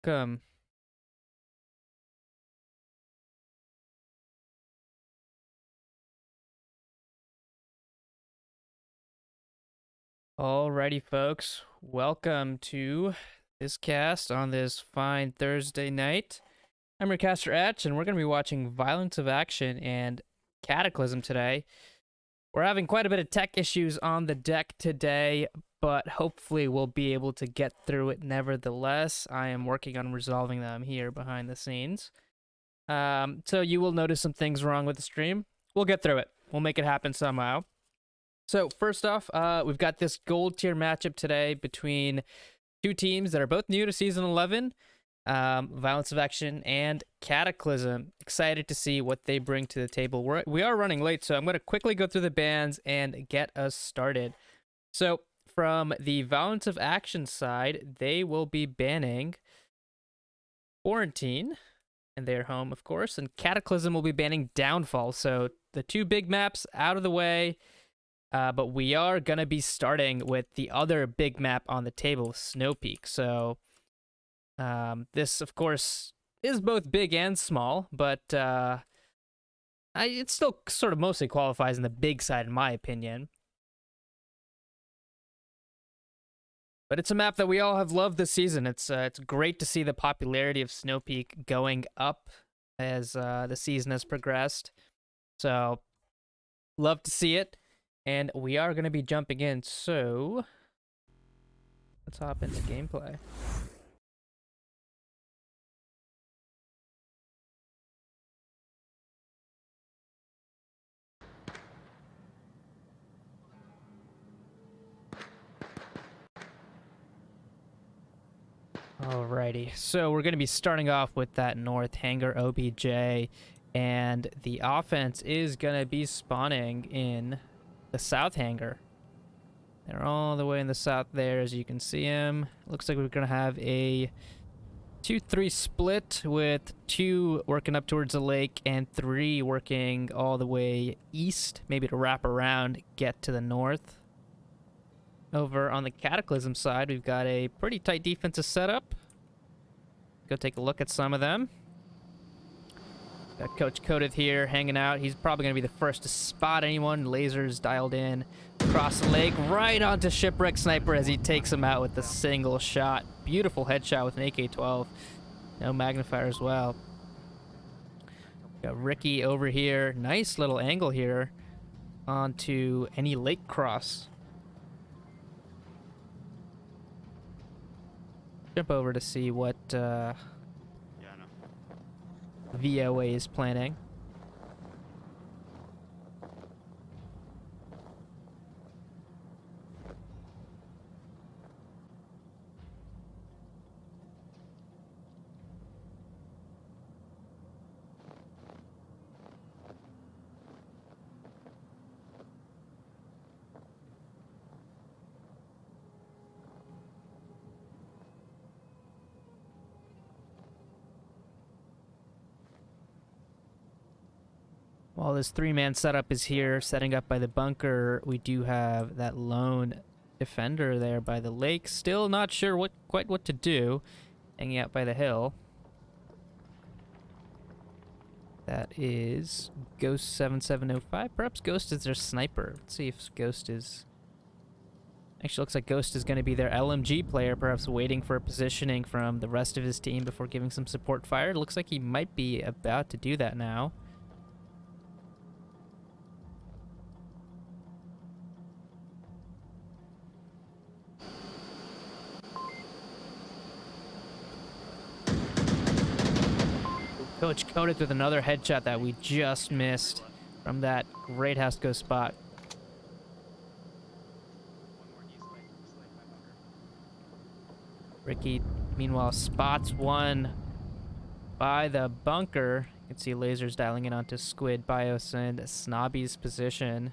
welcome. Alrighty, folks. Welcome to this cast on this fine Thursday night. I'm your caster Etch, and we're going to be watching Violence of Action and Cataclysm today. We're having quite a bit of tech issues on the deck today, but hopefully we'll be able to get through it nevertheless. I am working on resolving them here behind the scenes. So you will notice some things wrong with the stream. We'll get through it. We'll make it happen somehow. So first off, we've got this gold tier matchup today between two teams that are both new to Season 11, Violence of Action and Cataclysm. Excited to see what they bring to the table. We are running late, so I'm going to quickly go through the bans and get us started. So from the Violence of Action side, they will be banning Quarantine and their home, of course, and Cataclysm will be banning Downfall. So the two big maps out of the way. But we are going to be starting with the other big map on the table, Snow Peak. So this, of course, is both big and small, but it still sort of mostly qualifies in the big side, in my opinion. But it's a map that we all have loved this season. It's great to see the popularity of Snow Peak going up as the season has progressed. So, love to see it. And we are going to be jumping in, so let's hop into gameplay. Alrighty, so we're going to be starting off with that North Hangar OBJ, and the offense is going to be spawning in the South Hangar. They're all the way in the south there, as you can see them. Looks like we're going to have a 2-3 split with 2 working up towards the lake and 3 working all the way east, maybe to wrap around, get to the north. Over on the Cataclysm side, we've got a pretty tight defensive setup. Go take a look at some of them. Got Coach Codith here hanging out. He's probably going to be the first to spot anyone. Lasers dialed in across the lake, right onto Shipwreck Sniper as he takes him out with a single shot. Beautiful headshot with an AK-12. No magnifier as well. Got Ricky over here. Nice little angle here onto any lake cross. Jump over to see what VOA is planning. While this 3-man setup is here, setting up by the bunker, we do have that lone defender there by the lake. Still not sure quite what to do, hanging out by the hill. That is Ghost 7705. Perhaps Ghost is their sniper. Let's see if Ghost is... Actually, looks like Ghost is going to be their LMG player, perhaps waiting for a positioning from the rest of his team before giving some support fire. Looks like he might be about to do that now. Coach Codith with another headshot that we just missed from that great house go spot. Ricky, meanwhile, spots one by the bunker. You can see lasers dialing in onto Squid, Bios, and Snobby's position.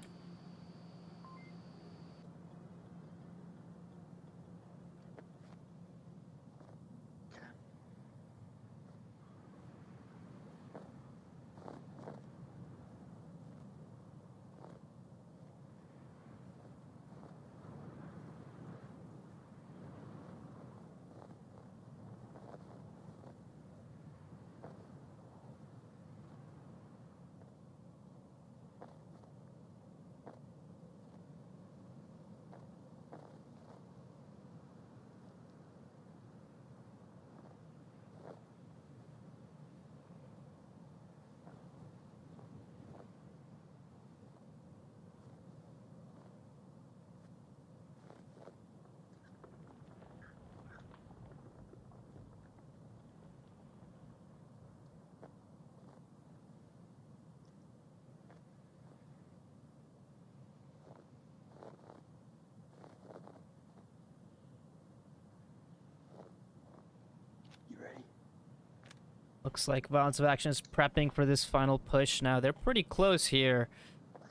Looks like Violence of Action is prepping for this final push now. They're pretty close here.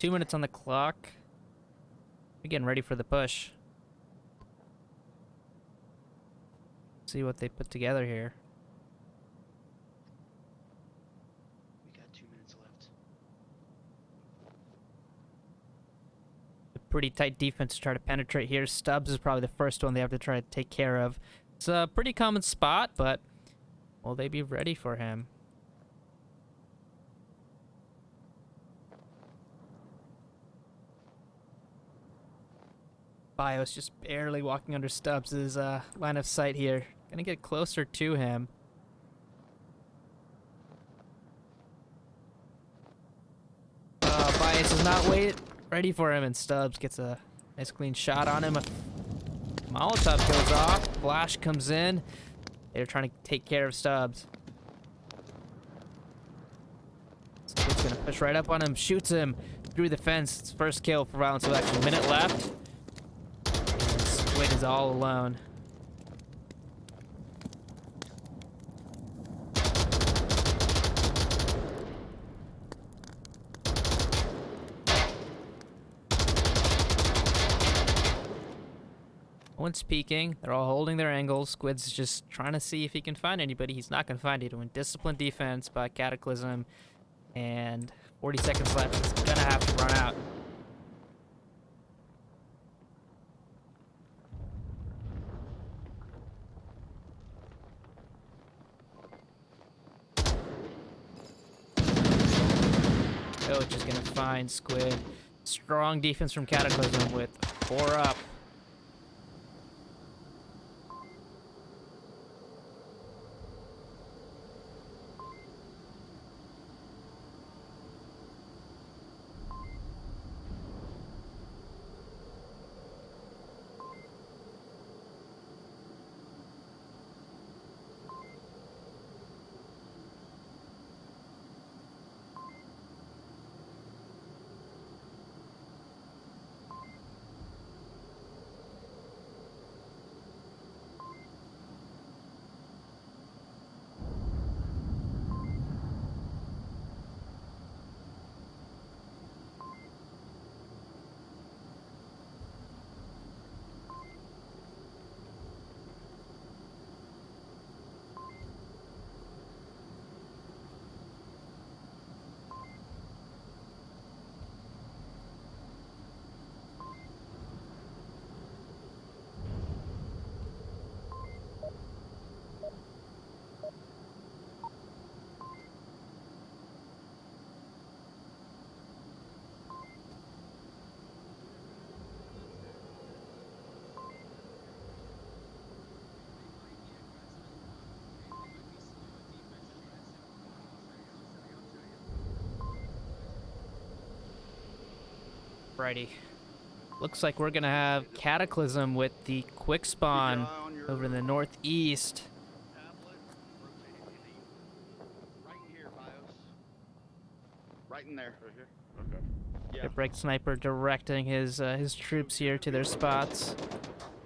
2 minutes on the clock. They're getting ready for the push. See what they put together here. We got 2 minutes left. A pretty tight defense to try to penetrate here. Stubbs is probably the first one they have to try to take care of. It's a pretty common spot, but will they be ready for him? Bios just barely walking under Stubbs' line of sight here. Gonna get closer to him. Bias is not ready for him, and Stubbs gets a nice clean shot on him. A Molotov goes off. Flash comes in. They're trying to take care of Stubbs. Stubbs gonna push right up on him, shoots him through the fence. It's first kill for Violence of Action. Minute left. And Squid is all alone. One's peeking. They're all holding their angles. Squid's just trying to see if he can find anybody. He's not going to find anyone. Disciplined defense by Cataclysm. And 40 seconds left. He's going to have to run out. Coach is going to find Squid. Strong defense from Cataclysm with 4 up. Righty. Looks like we're gonna have Cataclysm with the quick spawn over in the northeast. Right in here, Bios. Right in there. Right here? Okay. Yeah. The break sniper directing his troops here to their spots.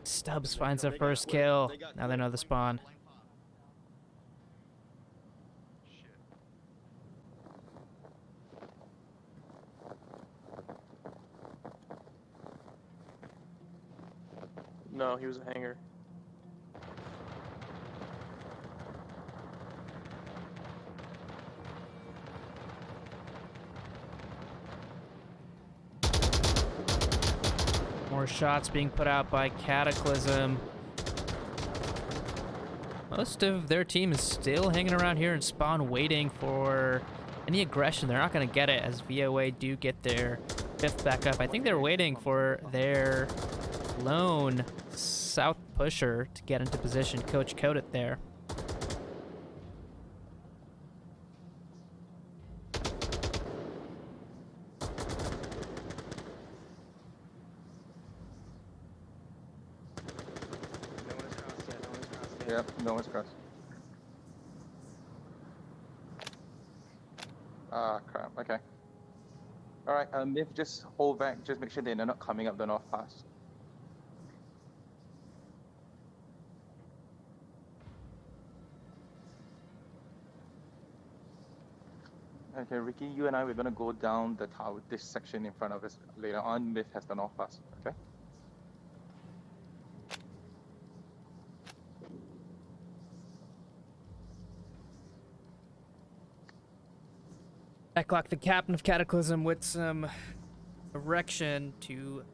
Stubbs finds their first kill. Now they know the spawn. No, he was a hanger. More shots being put out by Cataclysm. Most of their team is still hanging around here in spawn waiting for any aggression. They're not going to get it as VOA do get their 5th back up. I think they're waiting for their lone south pusher to get into position. Coach code it there. Yep, no one's crossed. Ah, crap, okay. Alright, if just hold back, just make sure they're not coming up the north pass. Okay, Ricky, you and I, we're gonna go down the tower, this section in front of us later on. Myth has done off us, okay? Ecklock, the captain of Cataclysm, with some direction to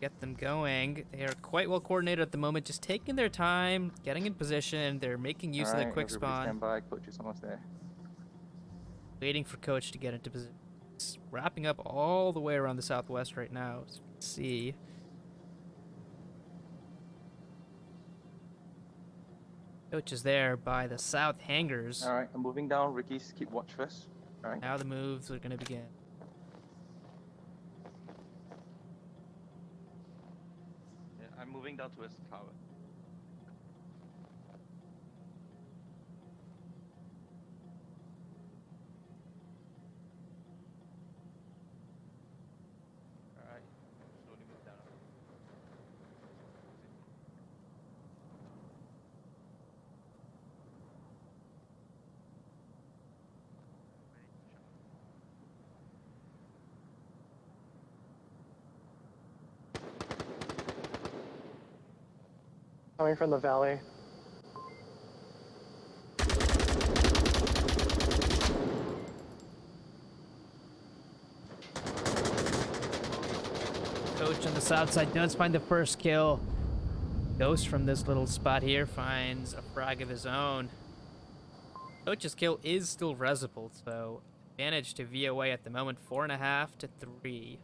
get them going. They are quite well coordinated at the moment, just taking their time, getting in position. They're making use of the quick everybody spawn, stand by, coach is almost there. waiting for coach to get into position. It's wrapping up all the way around the southwest right now, as you can see. Coach is there by the south hangars. All right, I'm moving down. Ricky's keep watch first. All right. Now the moves are going to begin. Yeah, I'm moving down towards the tower. Alright, slowly move down. Coming from the valley. Coach on the south side does find the first kill. Ghost from this little spot here finds a frag of his own. Coach's kill is still resible, so advantage to VOA at the moment, 4.5 to 3.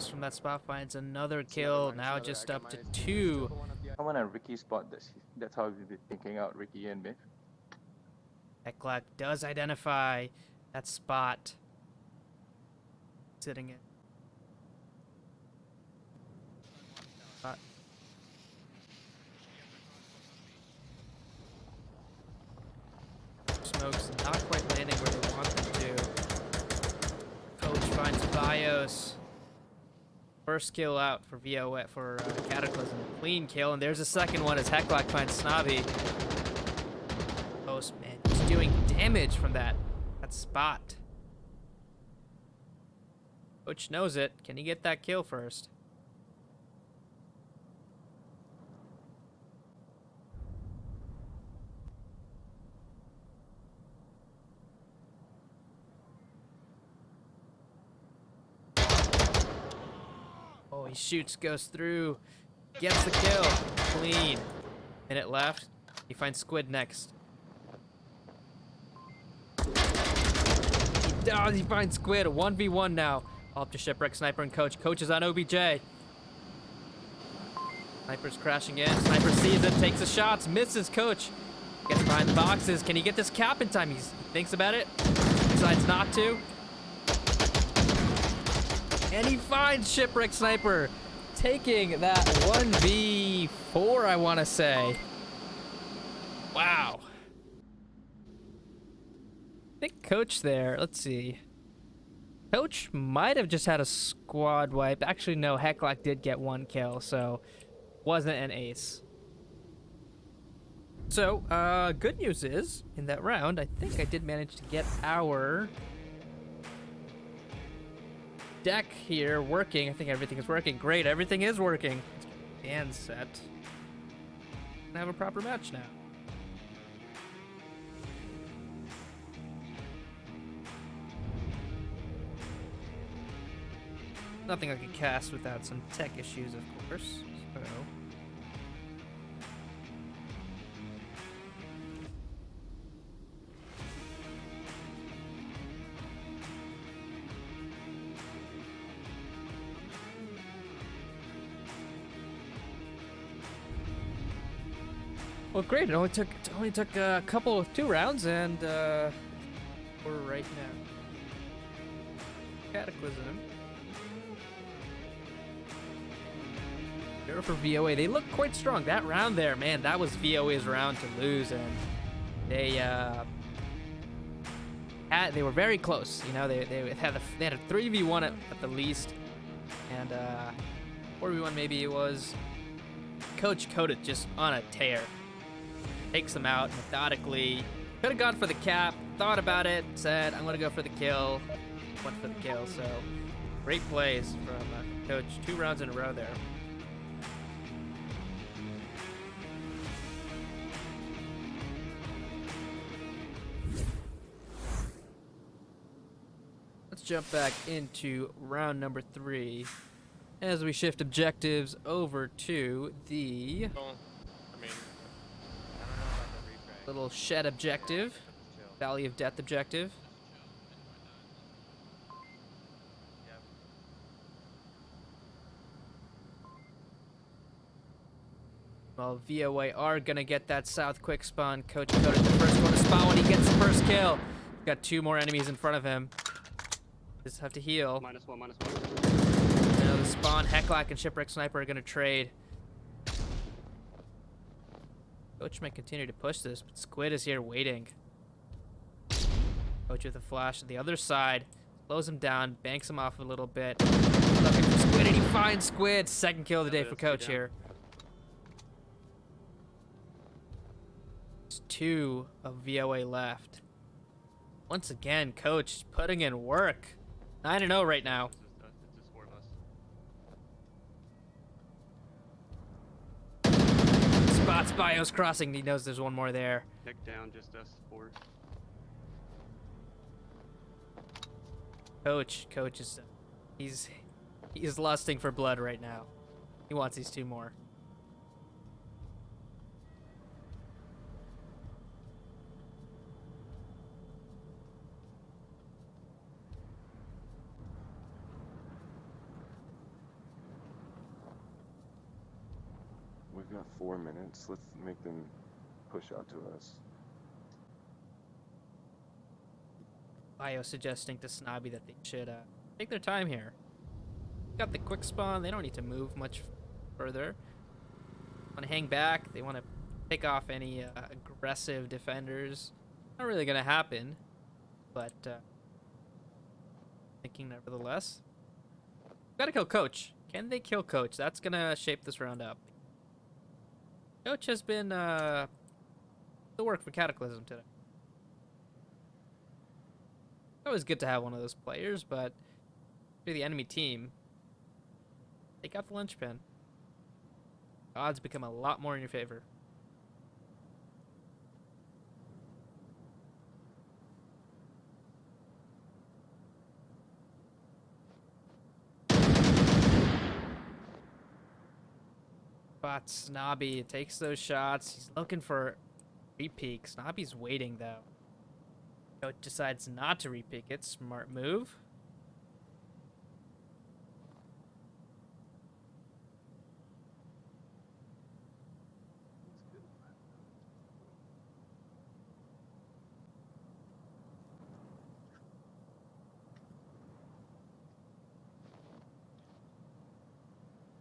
From that spot finds another kill, now just up to 2. I want a Ricky spot. That's how we've been thinking out Ricky and Myth. Ecklock does identify that spot. Sitting in. Spot. Smokes not quite landing where they want them to. Coach finds Bios. First kill out for VOA for Cataclysm. Clean kill, and there's a second one as Hecklock finds Snobby. Ghost, man, he's doing damage from that spot. Coach knows it. Can he get that kill first? Oh, he shoots, goes through, gets the kill. Clean. Minute left. He finds Squid next. He finds Squid. 1v1 now. All up to Shipwreck, Sniper, and Coach. Coach is on OBJ. Sniper's crashing in. Sniper sees it, takes the shots, misses Coach. Gets behind the boxes. Can he get this cap in time? He thinks about it. Decides not to. And he finds Shipwreck Sniper, taking that 1v4, I want to say. Wow. I think Coach there, let's see. Coach might have just had a squad wipe. Actually, no, Hecklock did get 1 kill, so wasn't an ace. So, good news is, in that round, I think I did manage to get our deck here working. I think everything is working. Great, everything is working. And set. I have a proper match now. Nothing I could cast without some tech issues, of course. So. Well, great. It only took a couple of 2 rounds, and we're right now. Cataclysm. 0 for VOA. They look quite strong. That round there, man, that was VOA's round to lose, and they were very close. You know, they had a 3v1 at the least, and 4v1 maybe it was. Coach Coda just on a tear. Takes them out methodically. Could have gone for the cap, thought about it, said, I'm going to go for the kill. Went for the kill, so great plays from Coach. 2 rounds in a row there. Let's jump back into round number 3 as we shift objectives over to the Well, I mean, I don't know about the replay. little shed objective, Chill. Valley of Death objective. Yep. Well, VOA are gonna get that south quick spawn. Coach Coda, the first one to spawn when he gets the first kill. Got 2 more enemies in front of him. Just have to heal. -1, -1. Now the spawn, Hecklack and Shipwreck Sniper are gonna trade. Coach might continue to push this, but Squid is here waiting. Coach with a flash on the other side. Slows him down, banks him off a little bit. Looking for Squid, and he finds Squid. Second kill of the day for Coach here. There's 2 of VOA left. Once again, Coach putting in work. 9-0 right now. It's just 4 of us. Spots Bios crossing. He knows there's one more there. Neck down, just us 4. Coach is he's lusting for blood right now. He wants these 2 more. We've got 4 minutes. Let's make them push out to us. Bio suggesting to Snobby that they should take their time here. Got the quick spawn. They don't need to move much further. Want to hang back. They want to pick off any aggressive defenders. Not really gonna happen, but thinking nevertheless. Gotta kill Coach. Can they kill Coach? That's gonna shape this round up. Coach has been the work for Cataclysm today. Always good to have one of those players, but for the enemy team, they got the linchpin. Odds become a lot more in your favor. But Snobby takes those shots. He's looking for re-peek. Snobby's waiting though. Coach decides not to re-peek it. Smart move.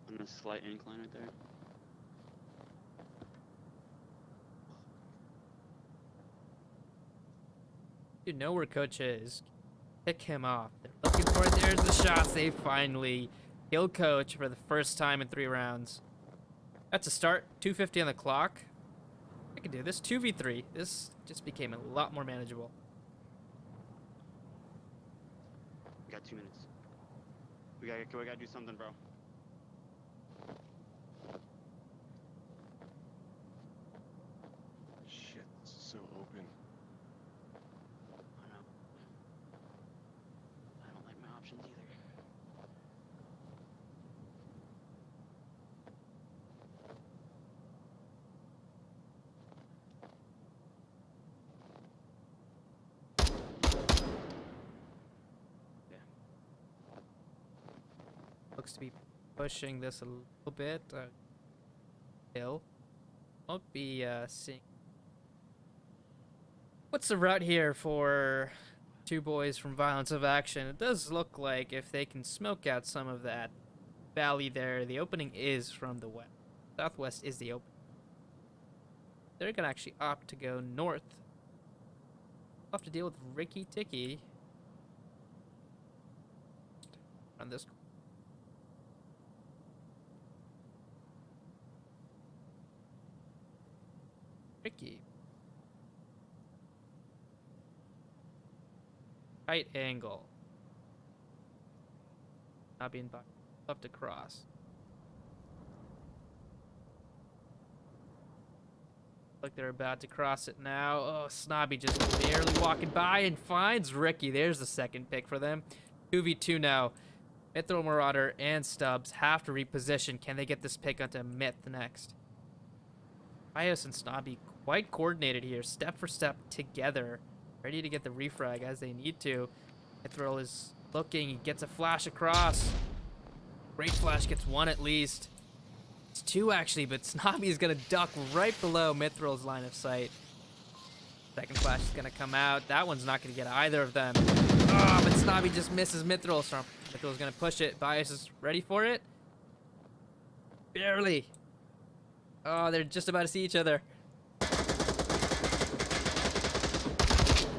On a slight incline right there. You know where Coach is. Pick him off. They're looking for it. There's the shots. They finally kill Coach for the first time in 3 rounds. That's a start. 250 on the clock. I can do this. 2v3. This just became a lot more manageable. We got 2 minutes. We gotta do something, bro. Shit, this is so open. I know. I don't like my options either. Looks to be pushing this a little bit. Hill. Won't be seeing. What's the route here for 2 boys from Violence of Action? It does look like if they can smoke out some of that valley there. The opening is from the west. Southwest is the opening. They're gonna actually opt to go north. We'll have to deal with Ricky Ticky on this. Ricky. Right angle. Not being up to cross. Like they're about to cross it now. Oh, Snobby just barely walking by and finds Ricky. There's the second pick for them. 2v2 now. Mithril Marauder and Stubbs have to reposition. Can they get this pick onto Myth next? Bios and Snobby quite coordinated here, step for step together. Ready to get the refrag as they need to. Mithril is looking. He gets a flash across. Great flash, gets one at least. It's two actually, but Snobby is gonna duck right below Mithril's line of sight. Second flash is gonna come out. That one's not gonna get either of them. Oh, but Snobby just misses Mithril. So Mithril's gonna push it. Bias is ready for it. Barely. Oh, they're just about to see each other.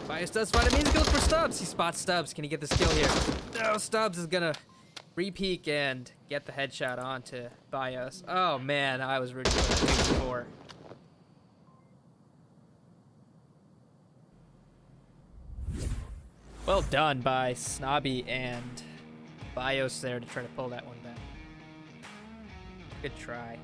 Bias does find him. He goes for Stubbs. He spots Stubbs. Can he get the skill here? No, Stubbs is gonna re-peek and get the headshot onto Bios. Oh man, I was rooting for that thing before. Well done by Snobby and Bios there to try to pull that one back. Good try.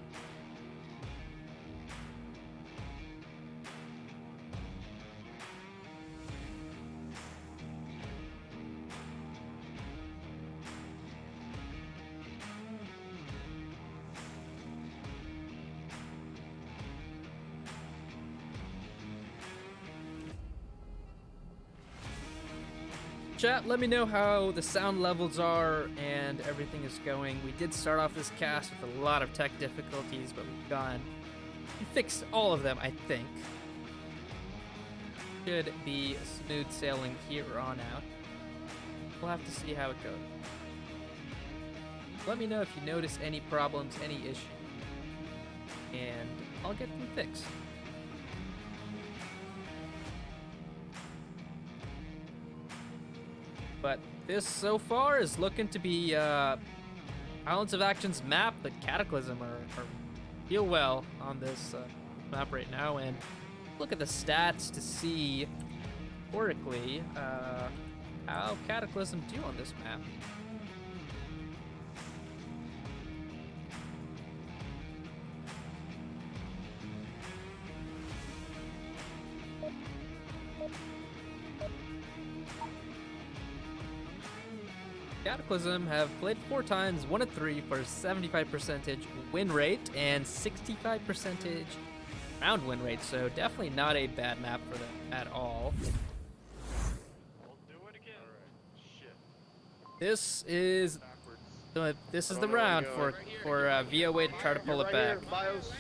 Chat, let me know how the sound levels are and everything is going. We did start off this cast with a lot of tech difficulties, but we fixed all of them, I think. Should be smooth sailing here on out. We'll have to see how it goes. Let me know if you notice any problems, any issues, and I'll get them fixed. But this so far is looking to be Islands of Action's map, but Cataclysm are real well on this map right now. And look at the stats to see, historically, how Cataclysm do on this map. Cataclysm have played 4 times, won at 3 for a 75% win rate and 65% round win rate, so definitely not a bad map for them at all. We'll do it again. Alright. Shit. This is the round for VOA to try to pull it Right back. here, Bios.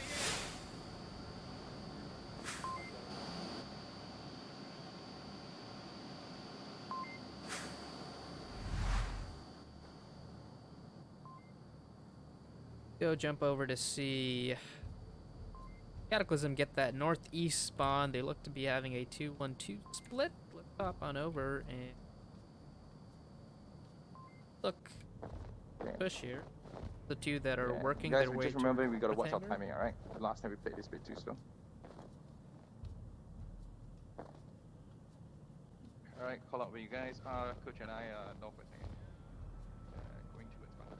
Go jump over to see Cataclysm get that northeast spawn. They look to be having a 2-1-2 split. Let's hop on over and look, push here. The two that are working Guys, their way just remember we gotta north watch our hangar. timing, alright? The last time we played this bit too slow. Alright, call out with you guys. Coach and I northwest hangar. Going towards bunker.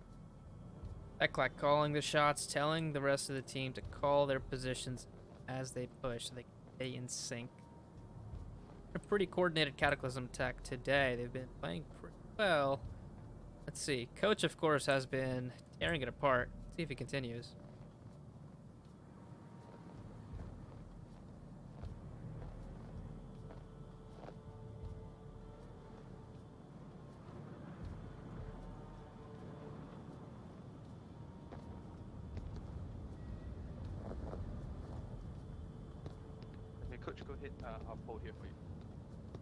Eklat calling the shots, telling the rest of the team to call their positions as they push so they can stay in sync. A pretty coordinated Cataclysm attack today. They've been playing pretty well. Let's see. Coach, of course, has been tearing it apart. Let's see if he continues. Okay, coach, go ahead. I'll hold here for you.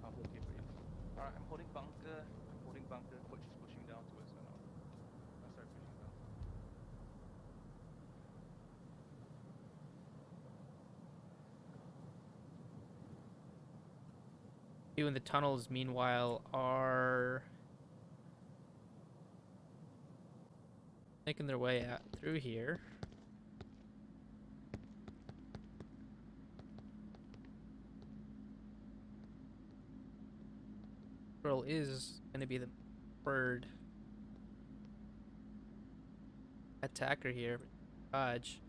I'll hold here for you. Alright, I'm holding bunker. Coach is pushing down towards the north. I'll start pushing down. Two in the tunnels, meanwhile, are making their way out through here. Pearl is going to be the third attacker here. Dodge.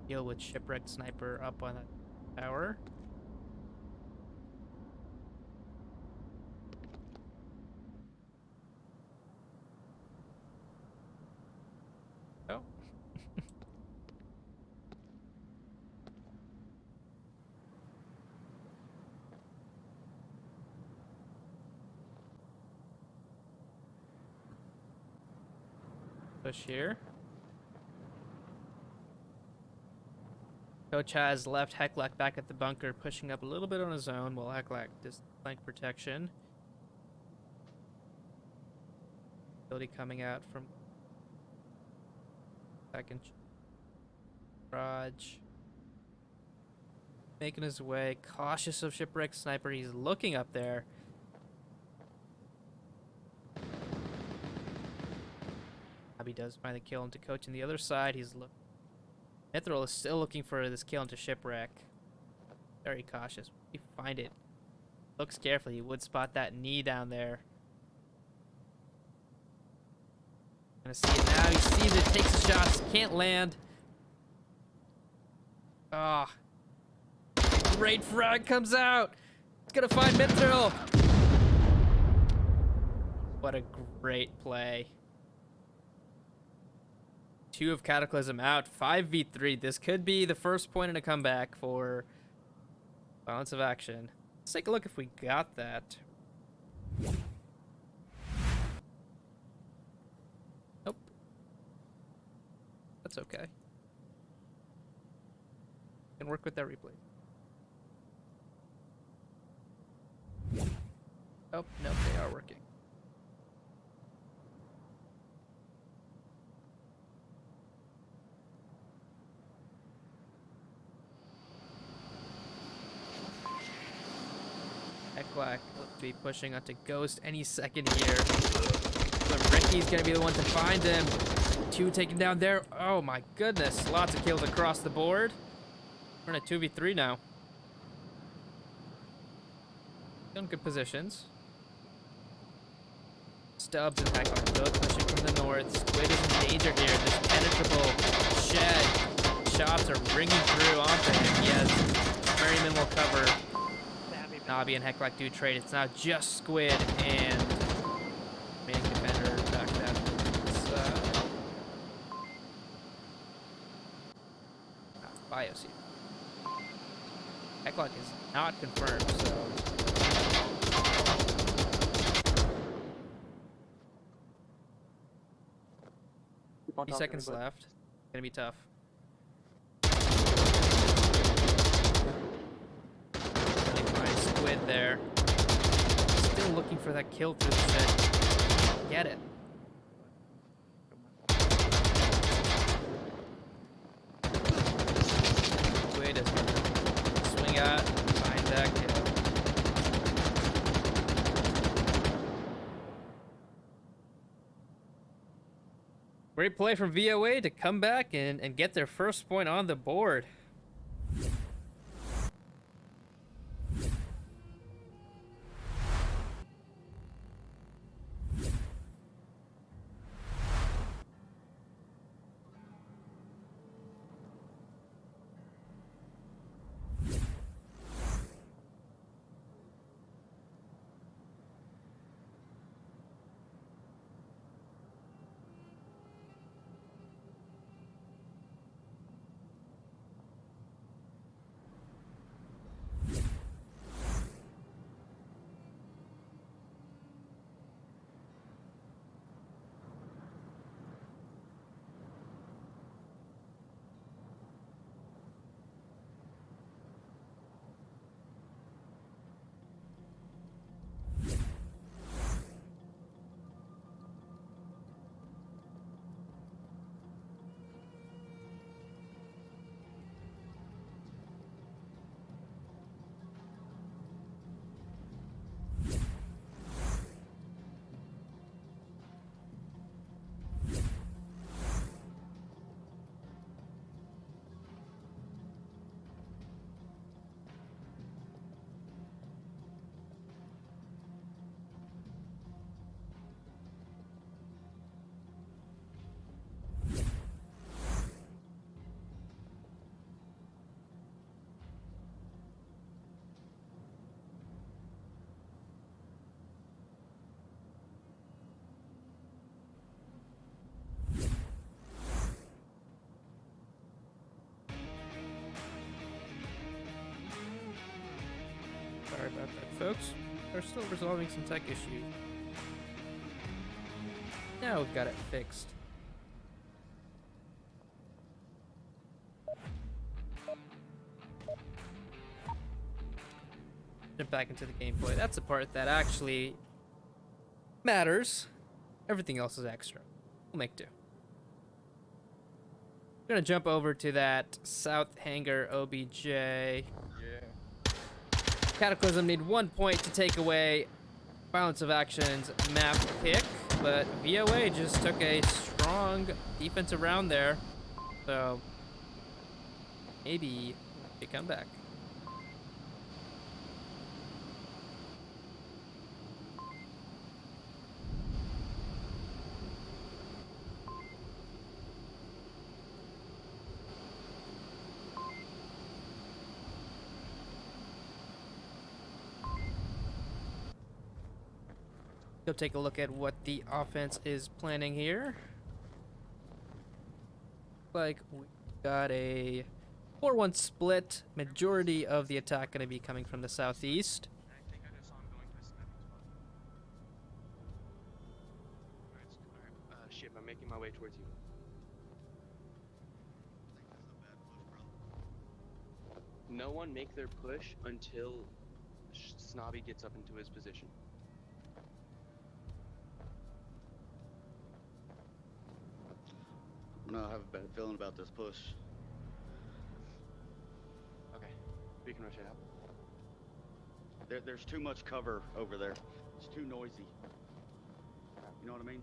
Deal with shipwrecked sniper up on that tower. Oh. Push here. Coach has left Heclac back at the bunker, pushing up a little bit on his own while Heclac does flank protection. Ability coming out from second garage. Making his way, cautious of shipwreck sniper. He's looking up there. Abby does find the kill into Coach on the other side. He's looking. Mithril is still looking for this kill into shipwreck. Very cautious. If you find it, looks carefully. You would spot that knee down there. Gonna see it now. He sees it, takes the shots, can't land. Ah. Great frag comes out. It's gonna find Mithril. What a great play. 2 of Cataclysm out, 5v3. This could be the first point in a comeback for Balance of Action. Let's take a look if we got that. Nope. That's okay. Can work with that replay. Oh, no, they are working. Heclac will be pushing onto Ghost any second here. But Ricky's gonna be the one to find him. 2 taken down there. Oh my goodness. Lots of kills across the board. We're in a 2v3 now. Still in good positions. Stubbs and Heclac both pushing from the north. Squid is in danger here. This penetrable shed. Shots are ringing through onto him. He has very minimal cover. Nabi and Heclac do trade. It's now just Squid and main defender back down. It's Bios here. Heclac is not confirmed, so 50 seconds left. Gonna be tough. Squid there. Still looking for that kill through the shed. Get it. Squid is gonna swing out, find that kill. Great play from VOA to come back and get their first point on the board. folks. We're still resolving some tech issues. Now we've got it fixed. Jump back into the gameplay. That's the part that actually matters. Everything else is extra. We'll make do. We're gonna jump over to that South Hangar OBJ. Yeah. Cataclysm need 1 point to take away Violence of Action's map pick, but VOA just took a strong defensive round there, so maybe a comeback. Go take a look at what the offense is planning here. Like we got a 4-1 split. Majority of the attack going to be coming from the southeast. I think I just saw him going to a sniping spot. Alright, ship, I'm making my way towards you. No one make their push until Snobby gets up into his position. I have a bad feeling about this push. Okay, we can rush it out. There's too much cover over there. It's too noisy. You know what I mean?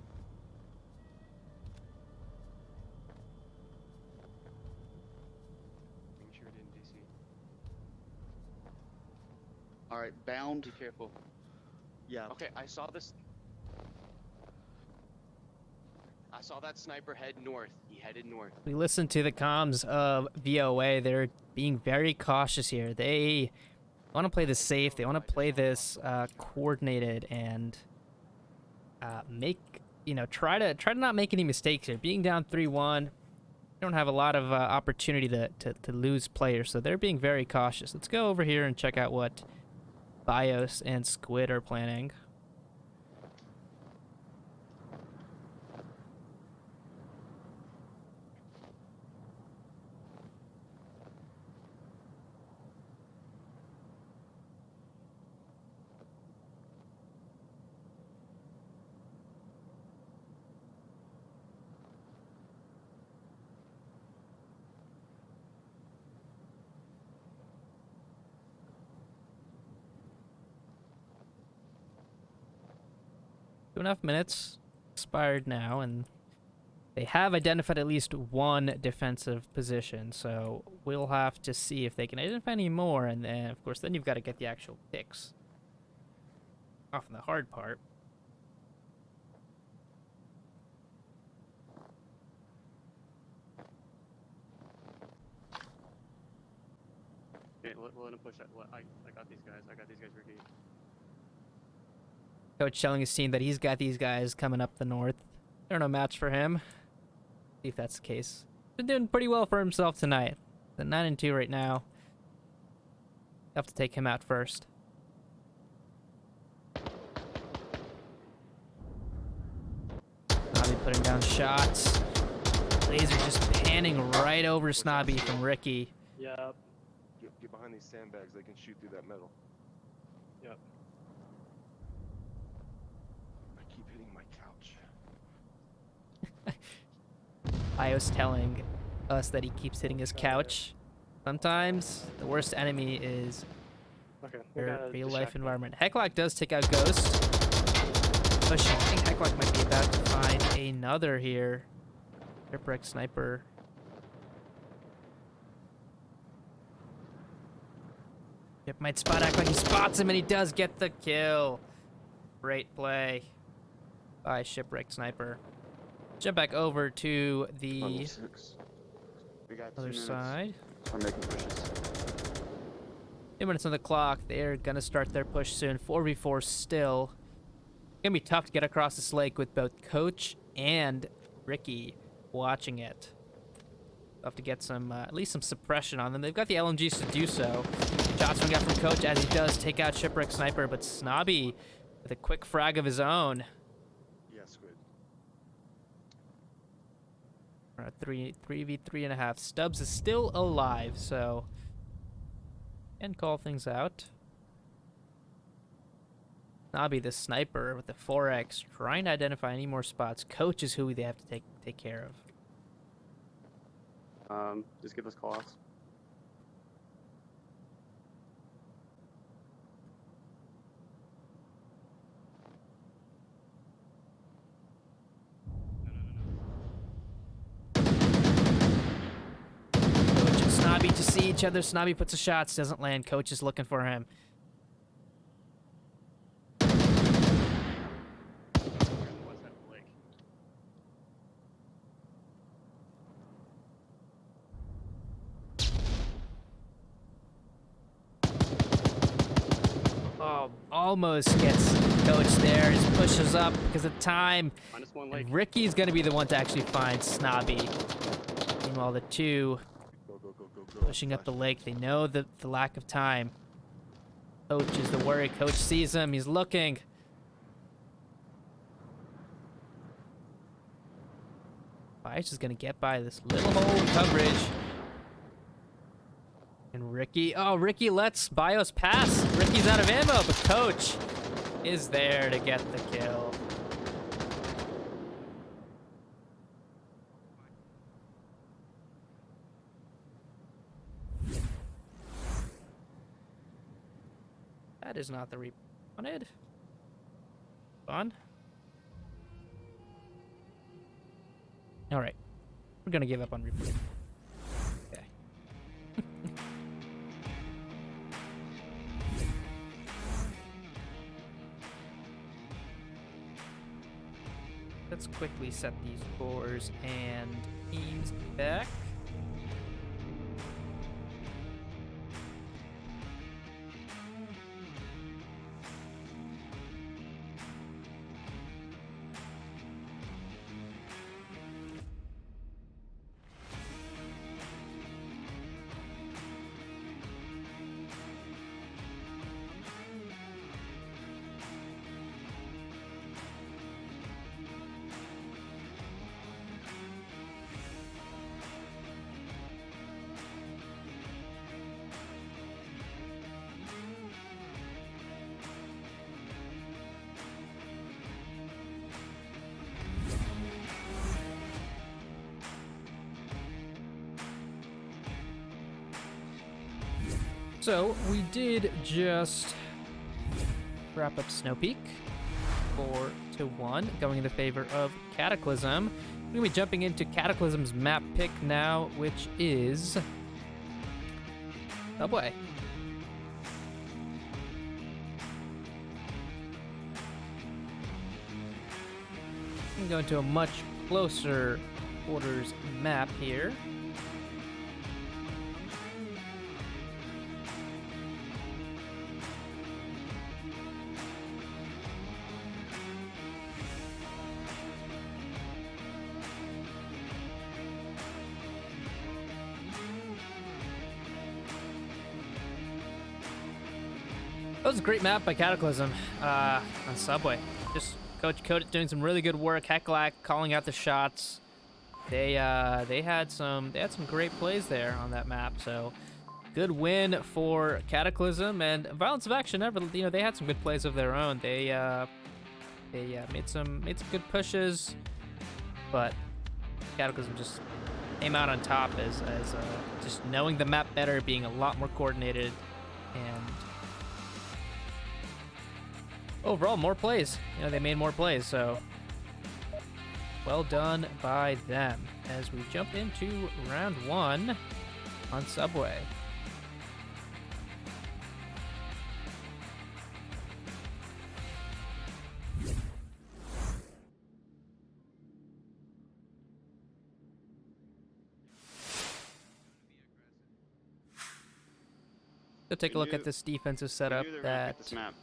Making sure it didn't DC. All right, bound. Be careful. Yeah. Okay, I saw this. I saw that sniper head north. He headed north. We listened to the comms of VOA. They're being very cautious here. They want to play this safe. They want to play this coordinated and try to not make any mistakes here. Being down 3-1, they don't have a lot of opportunity to lose players, so they're being very cautious. Let's go over here and check out what BIOS and Squid are planning. Enough minutes expired now, and they have identified at least one defensive position, so we'll have to see if they can identify any more, and then of course then you've got to get the actual picks. Often the hard part. Okay, we'll let him push that. I got these guys. I got these guys rigged. Coach telling his team that he's got these guys coming up the north. They're no match for him. See if that's the case. Been doing pretty well for himself tonight. The 9-2 right now. Have to take him out first. Snobby putting down shots. Laser just panning right over Snobby from Ricky. Yep. Get behind these sandbags. They can shoot through that metal. Yep. I keep hitting my couch. Io's telling us that he keeps hitting his couch. Sometimes the worst enemy is Okay. your real-life environment. Hecklock does take out Ghost. Pushing. I think Hecklock might be about to find another here. Shipwreck Sniper. Yep, might spot Hecklock. He spots him and he does get the kill. Great play by Shipwreck Sniper. Jump back over to the We got 2 other minutes. side. We're making pushes. 2 minutes on the clock. They're gonna start their push soon. 4v4 still. Gonna be tough to get across this lake with both Coach and Ricky watching it. Have to get some, at least some suppression on them. They've got the LMGs to do so. Shots ring out from Coach as he does take out Shipwreck Sniper, but Snobby with a quick frag of his own. Yeah, Squid. 3v3.5. Stubbs is still alive, so can call things out. Snobby, the sniper with the 4x, trying to identify any more spots. Coach is who they have to take care of. Just give us call-outs. Coach and Snobby to see each other. Snobby puts a shots, doesn't land. Coach is looking for him. Oh, almost gets Coach there. Just pushes up because of time. -1 lake. And Ricky's going to be the one to actually find Snobby. Meanwhile, the two Go, go, go, go, go. pushing up the lake. They know the lack of time. Coach is the worry. Coach sees him. He's looking. Bias is going to get by this little hole in coverage. And Ricky, oh, Ricky lets Bios pass. Ricky's out of ammo, but Coach is there to get the kill. That is not the reap wanted. Fun. All right, we're gonna give up on replay. Okay. Let's quickly set these scores and teams back. So we did just wrap up Snow Peak 4-1, going in the favor of Cataclysm. We're gonna be jumping into Cataclysm's map pick now, which is Subway. I'm going to a much closer quarters map here. That was a great map by Cataclysm on Subway. Just Coach Codit doing some really good work. Hecklack calling out the shots. They had some great plays there on that map. So good win for Cataclysm and Violence of Action. They had some good plays of their own. They made some good pushes, but Cataclysm just came out on top as just knowing the map better, being a lot more coordinated, and overall, more plays. They made more plays, so well done by them as we jump into round 1 on Subway. So take a look at this defensive setup We knew they were gonna pick that this map.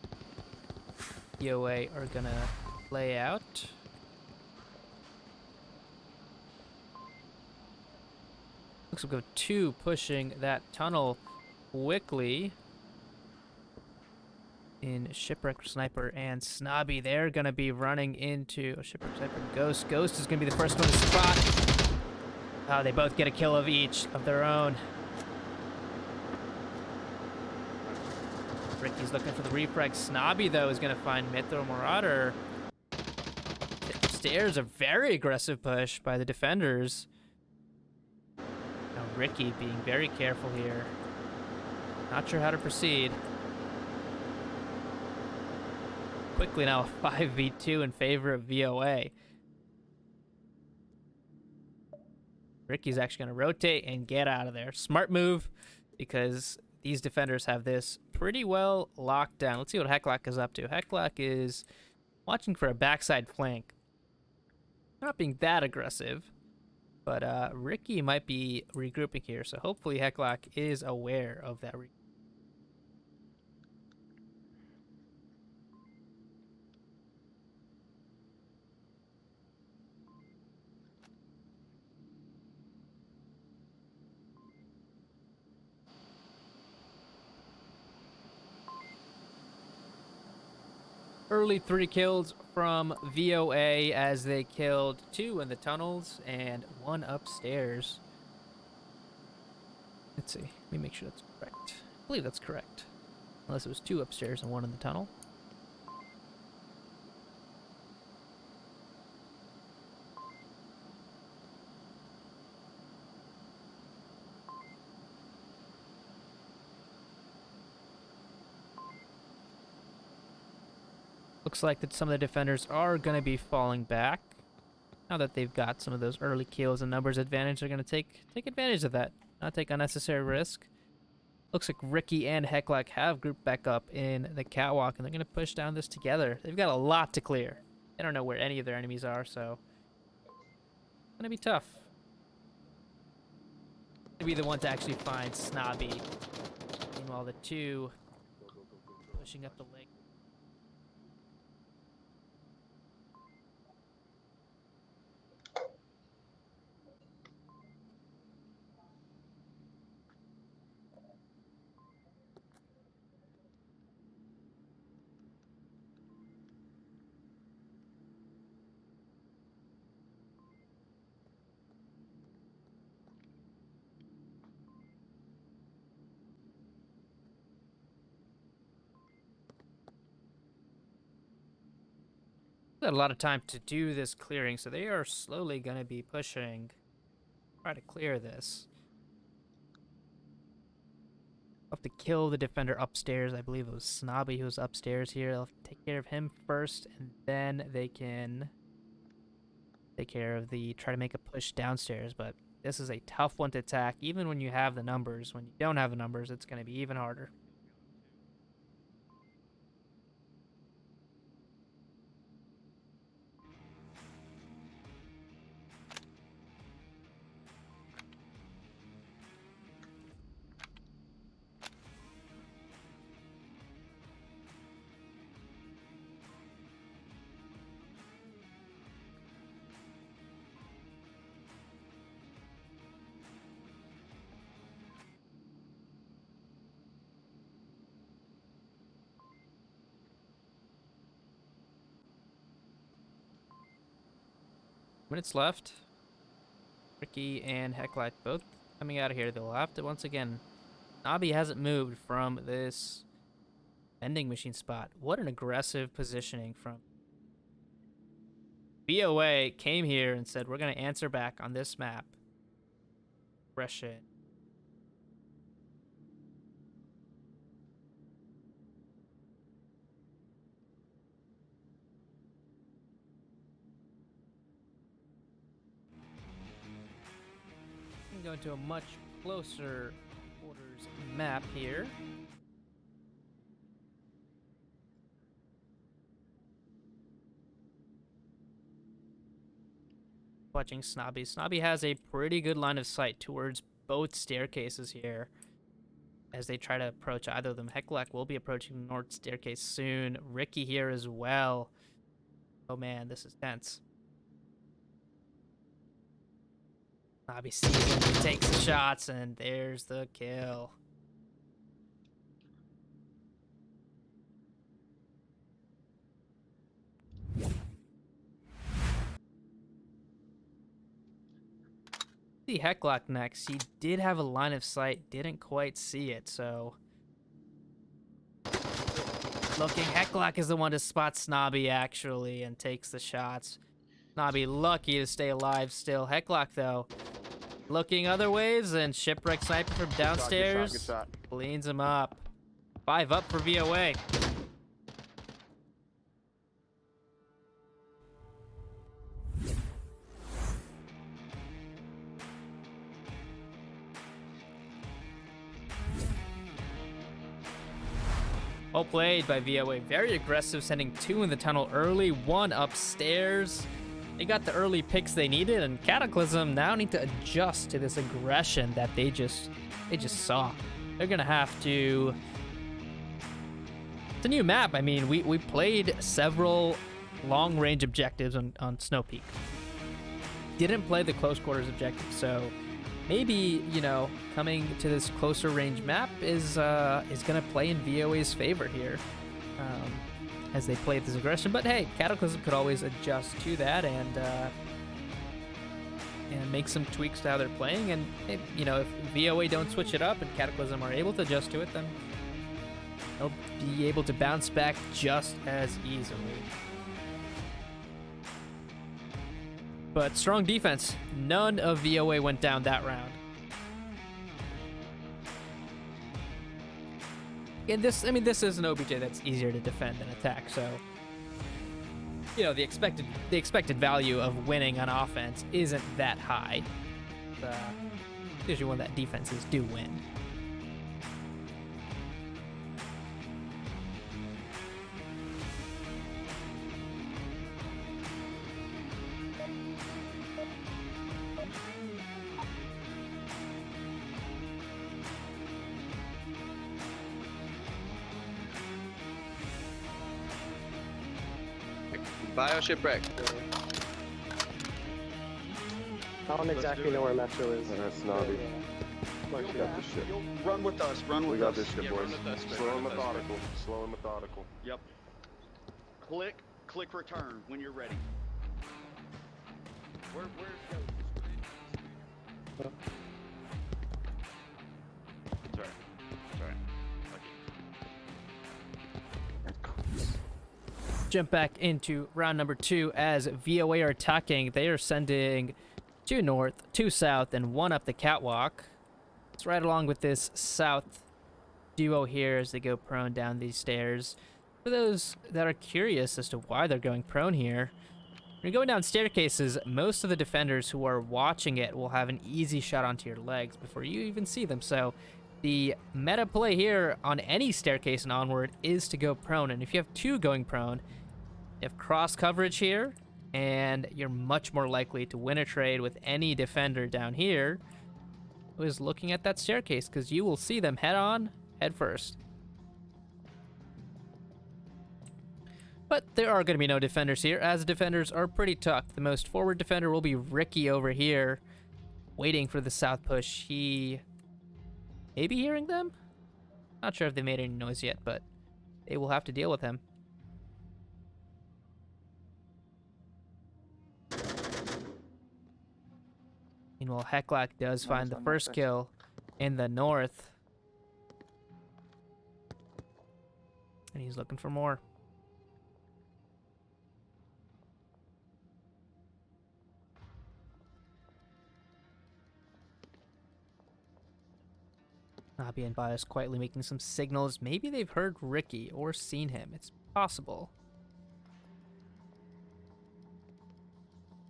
POA are gonna lay out. Looks like we have 2 pushing that tunnel quickly. in Shipwreck Sniper and Snobby. They're going to be running into Shipwreck Sniper and Ghost. Ghost is going to be the first one to spot. They both get a kill of each of their own. Ricky's looking for the refrag. Snobby, though, is going to find Mythro Marauder. Upstairs, a very aggressive push by the defenders. Now Ricky being very careful here. Not sure how to proceed. Quickly now a 5v2 in favor of VOA. Ricky's actually going to rotate and get out of there. Smart move, because these defenders have this pretty well locked down. Let's see what Heclock is up to. Heclock is watching for a backside flank. Not being that aggressive, but Ricky might be regrouping here, so hopefully Heclock is aware of that. Early 3 kills from VOA as they killed 2 in the tunnels and 1 upstairs. Let's see. Let me make sure that's correct. I believe that's correct. Unless it was 2 upstairs and 1 in the tunnel. Looks like that some of the defenders are going to be falling back. Now that they've got some of those early kills and numbers advantage, they're going to take advantage of that. Not take unnecessary risk. Looks like Ricky and Heclock have grouped back up in the catwalk, and they're going to push down this together. They've got a lot to clear. They don't know where any of their enemies are, so it's going to be tough. To be the one to actually find Snobby. Meanwhile, the 2 pushing up the lake. Got a lot of time to do this clearing, so they are slowly going to be pushing. Try to clear this. Have to kill the defender upstairs. I believe it was Snobby who was upstairs here. They'll take care of him first, and then they can take care of the try to make a push downstairs. But this is a tough one to attack, even when you have the numbers. When you don't have the numbers, it's going to be even harder. Minutes left. Ricky and Heclock both coming out of here. They'll have to, once again, Snobby hasn't moved from this vending machine spot. What an aggressive positioning from BOA. Came here and said, we're going to answer back on this map. Aggression. Go into a much closer quarters map here. Watching Snobby. Snobby has a pretty good line of sight towards both staircases here as they try to approach either of them. Heclock will be approaching the north staircase soon. Ricky here as well. Oh man, this is tense. Snobby sees him, he takes the shots, and there's the kill. see Hecklock next. He did have a line of sight, didn't quite see it, so... Looking, Hecklock is the one to spot Snobby, actually, and takes the shots. Snobby lucky to stay alive still. Hecklock, though, looking other ways, and Shipwreck Sniper from downstairs Good shot. cleans him up. 5 up for VOA. Well played by VOA. Very aggressive, sending 2 in the tunnel early, 1 upstairs. They got the early picks they needed, and Cataclysm now need to adjust to this aggression that they just saw. They're gonna have to... It's a new map. I mean, we played several long-range objectives on Snow Peak. Didn't play the close quarters objective, so maybe, you know, coming to this closer range map is gonna play in VOA's favor here, as they play this aggression. But hey, Cataclysm could always adjust to that and make some tweaks to how they're playing. And you know, if VOA don't switch it up and Cataclysm are able to adjust to it, then they'll be able to bounce back just as easily. But strong defense. None of VOA went down that round. And this is an OBJ that's easier to defend than attack, so you know, the expected value of winning on offense isn't that high. Usually one that defenses do win. Bio shipwreck. I don't exactly know where Metro is. That's Snobby. But We got this shit. You'll run with us. Run with We got us. this shit, Yeah, boys. run with us, man, Slow run and with us. methodical. Slow and methodical. Yep. Click return when you're ready. Where's Ghost? It's alright. It's alright. Okay. Jump back into round number 2 as VOA are attacking. They are sending 2 north, 2 south, and 1 up the catwalk. It's right along with this south duo here as they go prone down these stairs. For those that are curious as to why they're going prone here, when you're going down staircases, most of the defenders who are watching it will have an easy shot onto your legs before you even see them. So the meta play here on any staircase in Onward is to go prone. And if you have 2 going prone, you have cross coverage here, and you're much more likely to win a trade with any defender down here who is looking at that staircase, because you will see them head on, head first. But there are going to be no defenders here, as defenders are pretty tucked. The most forward defender will be Ricky over here, waiting for the south push. He may be hearing them? Not sure if they made any noise yet, but they will have to deal with him. Meanwhile, Hecklock does find the first kill in the north. And he's looking for more. Nabi and Bias quietly making some signals. Maybe they've heard Ricky or seen him. It's possible.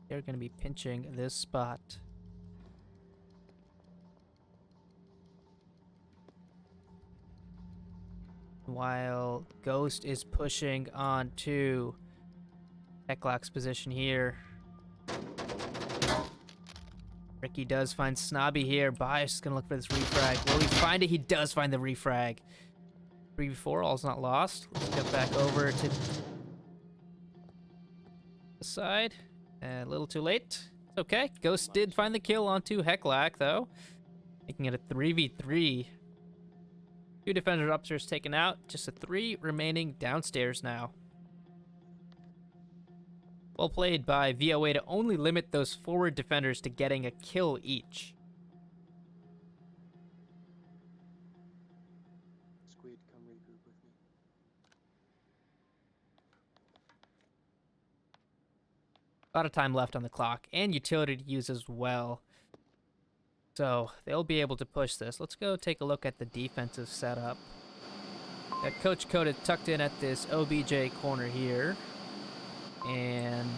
They're going to be pinching this spot. While Ghost is pushing on to Hecklock's position here. Ricky does find Snobby here. Bias is going to look for this refrag. Will he find it? He does find the refrag. 3v4, all's not lost. Let's get back over to the side. A little too late. It's okay. Ghost did find the kill onto Hecklock, though. Making it a 3v3. 2 defenders upstairs taken out. Just a 3 remaining downstairs now. Well played by VOA to only limit those forward defenders to getting a kill each. Squid, come regroup with me. A lot of time left on the clock, and utility to use as well. So they'll be able to push this. Let's go take a look at the defensive setup. Got Coach Coda tucked in at this OBJ corner here. And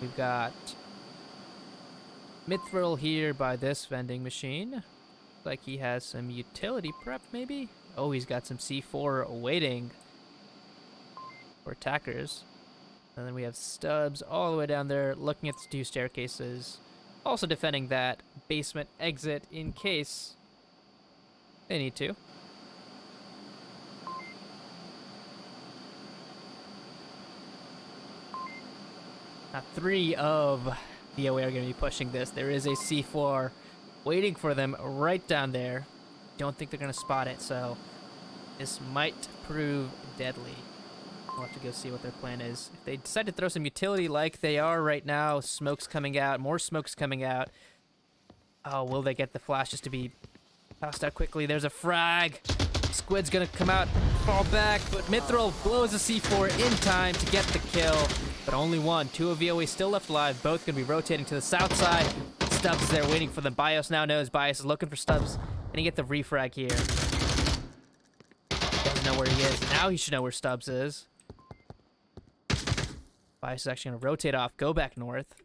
we've got Mithril here by this vending machine. Looks like he has some utility prep, maybe? Oh, he's got some C4 waiting for attackers. And then we have Stubbs all the way down there looking at the two staircases. Also defending that basement exit in case they need to. Now 3 of VOA are going to be pushing this. There is a C4 waiting for them right down there. Don't think they're going to spot it, so this might prove deadly. We'll have to go see what their plan is. If they decide to throw some utility like they are right now, smoke's coming out, more smoke's coming out. Oh, will they get the flashes to be tossed out quickly? There's a frag. Squid's gonna come out, fall back, but Mithril blows a C4 in time to get the kill. But only one. 2 of VOA still left alive, both gonna be rotating to the south side. Stubbs is there waiting for them. Bios now knows. Bios is looking for Stubbs. And he get the refrag here. Doesn't know where he is. Now he should know where Stubbs is. Bias is actually going to rotate off, go back north.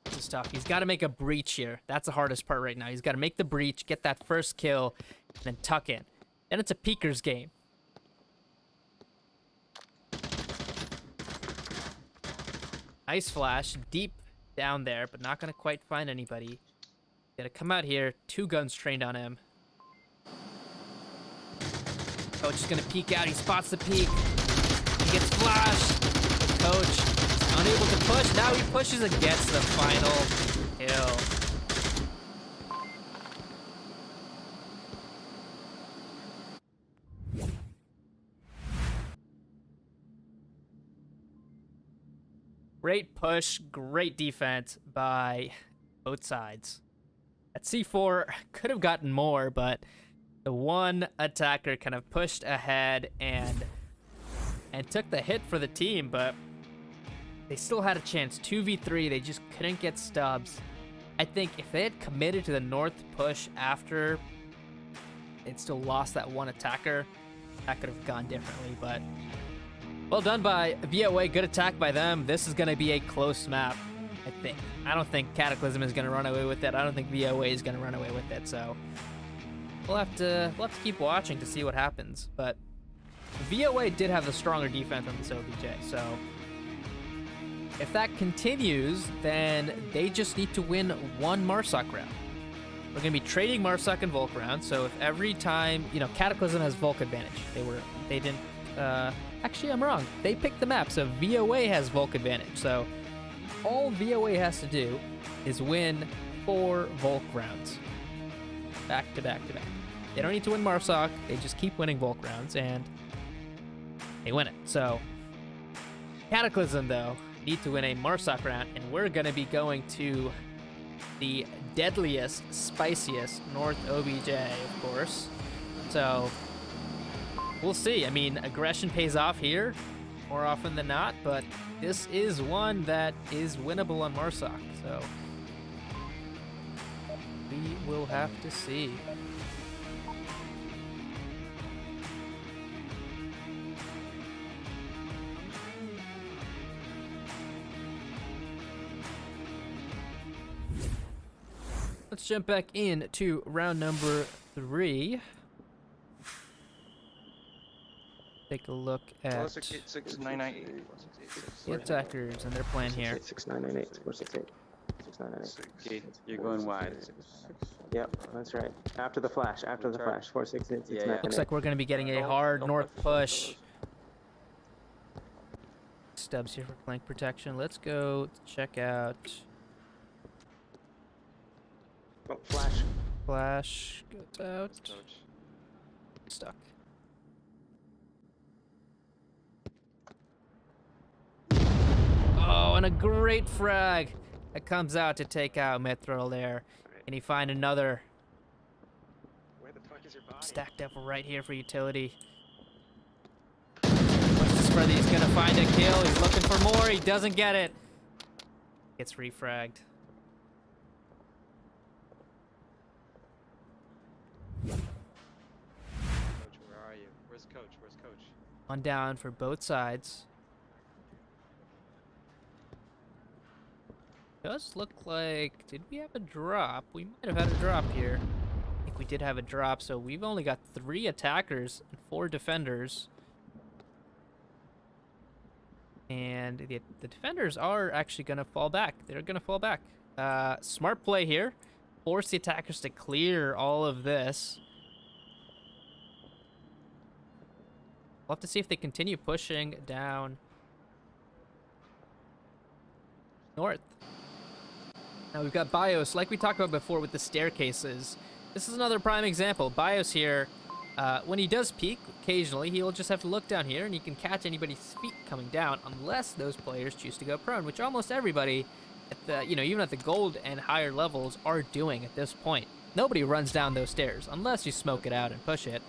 This is tough. He's got to make a breach here. That's the hardest part right now. He's got to make the breach, get that first kill, and then tuck in. Then it's a peeker's game. Nice flash, deep down there, but not going to quite find anybody. Got to come out here. 2 guns trained on him. Coach is going to peek out. He spots the peek. He gets flashed. Coach is unable to push. Now he pushes and gets the final kill. Great push, great defense by both sides. At C4, could have gotten more, but the one attacker kind of pushed ahead and took the hit for the team, but they still had a chance. 2v3, they just couldn't get Stubbs. I think if they had committed to the north push after, they'd still lost that one attacker. That could have gone differently, but well done by VOA. Good attack by them. This is going to be a close map, I think. I don't think Cataclysm is going to run away with it. I don't think VOA is going to run away with it, so we'll have to keep watching to see what happens. But VOA did have the stronger defense on this OBJ, so if that continues, then they just need to win 1 Marsoc round. We're going to be trading Marsoc and Volk rounds, so if every time, Cataclysm has Volk advantage. They didn't, actually I'm wrong. They picked the map, so VOA has Volk advantage. So all VOA has to do is win 4 Volk rounds. Back to back to back. They don't need to win Marsoc, they just keep winning Volk rounds, and they win it. So Cataclysm, though, need to win a Marsoc round, and we're going to be going to the deadliest, spiciest North OBJ, of course. So we'll see. I mean, aggression pays off here more often than not, but this is one that is winnable on Marsoc, so we will have to see. Let's jump back in to round number 3. Take a look at 4686998. the attackers and their plan here. 6998. 468. 6998. Okay, you're going wide. Yep, that's right. After the flash. After the flash. 468. Yeah, yeah. Looks like we're going to be getting a hard north push. Stubbs here for flank protection. Let's go check out Oh, flash. Flash. Goes out. Coach. Stuck. down. A great frag that comes out to take out Mithril there. Alright. Can he find another? Where the fuck is your body? Stacked up right here for utility. Looks as further he's gonna find a kill. He's looking for more. He doesn't get it. Gets refragged. Coach, where are you? Where's Coach? Where's Coach? One down for both sides. Does look like, did we have a drop? We might have had a drop here. I think we did have a drop, so we've only got 3 attackers and 4 defenders. And the defenders are actually going to fall back. They're going to fall back. Smart play here. Force the attackers to clear all of this. We'll have to see if they continue pushing down north. Now we've got Bios, like we talked about before with the staircases. This is another prime example. Bios here, when he does peek, occasionally he'll just have to look down here and he can catch anybody's feet coming down unless those players choose to go prone, which almost everybody at the, even at the gold and higher levels are doing at this point. Nobody runs down those stairs unless you smoke it out and push it.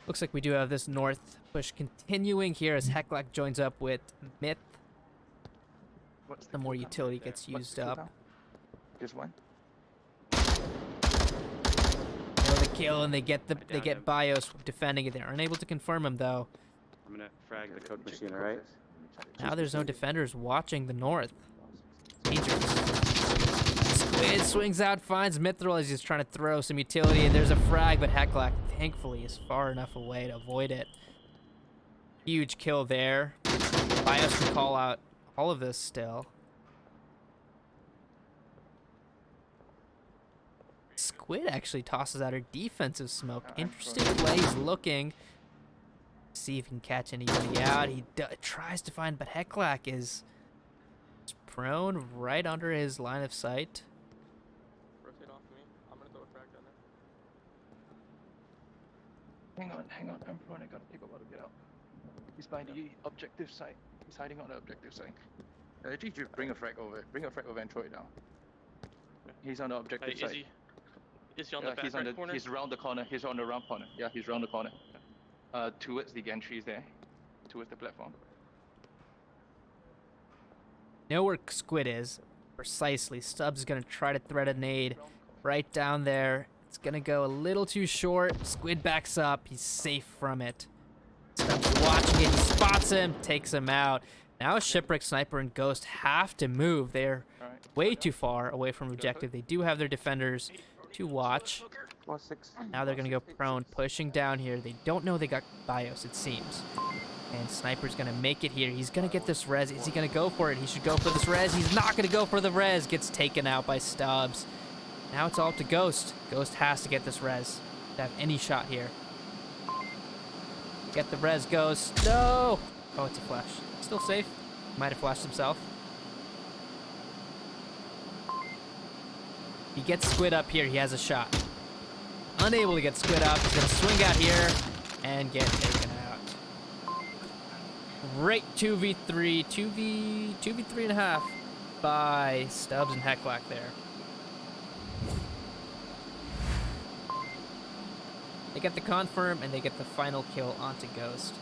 Looks like we do have this north push continuing here as Heclac joins up with Myth. What's The more cooldown utility there? gets What's used the up. cooldown? Just one. Nail the kill and they get down him. Bios defending it. They're unable to confirm him though. I'm gonna frag the code Check machine. machine, alright? Now there's no defenders watching the north. Dangerous. Squid swings out, finds Mithril as he's trying to throw some utility, and there's a frag, but Heclac thankfully is far enough away to avoid it. Huge kill there. Bios can call out all of this still. Squid actually tosses out her defensive smoke. Interesting play. He's looking. See if he can catch anybody out. He tries to find, but Heclac is prone right under his line of sight. Rotate off me. I'm gonna throw a frag down there. Hang on. I'm prone. I gotta take a while to get out. He's by the objective site. He's hiding on the objective site. Actually, just bring a frag over. Bring a frag over and throw it down. He's on the objective Is site. he on Yeah, the back he's on right the. corner? He's around the corner. He's on the round corner. Yeah, he's around the corner. Towards the gantries there. Towards the platform. Know where Squid is. Precisely. Stubbs is going to try to thread a nade right down there. It's going to go a little too short. Squid backs up. He's safe from it. Stubbs watching it. He spots him. Takes him out. Now Shipwreck, Sniper, and Ghost have to move. They're Alright. way too far away from objective. They do have their defenders to watch. 4-6. Now they're going to go prone, pushing down here. They don't know they got Bios, it seems. And Sniper's going to make it here. He's going to get this res. Is he going to go for it? He should go for this res. He's not going to go for the res. Gets taken out by Stubbs. Now it's all up to Ghost. Ghost has to get this res to have any shot here. Get the res, Ghost. No! Oh, it's a flash. Still safe. Might have flashed himself. He gets Squid up here. He has a shot. Unable to get Squid up. He's going to swing out here and get taken out. Great 2v3, 2v3 and a half by Stubbs and Heclac there. They get the confirm and they get the final kill onto Ghost.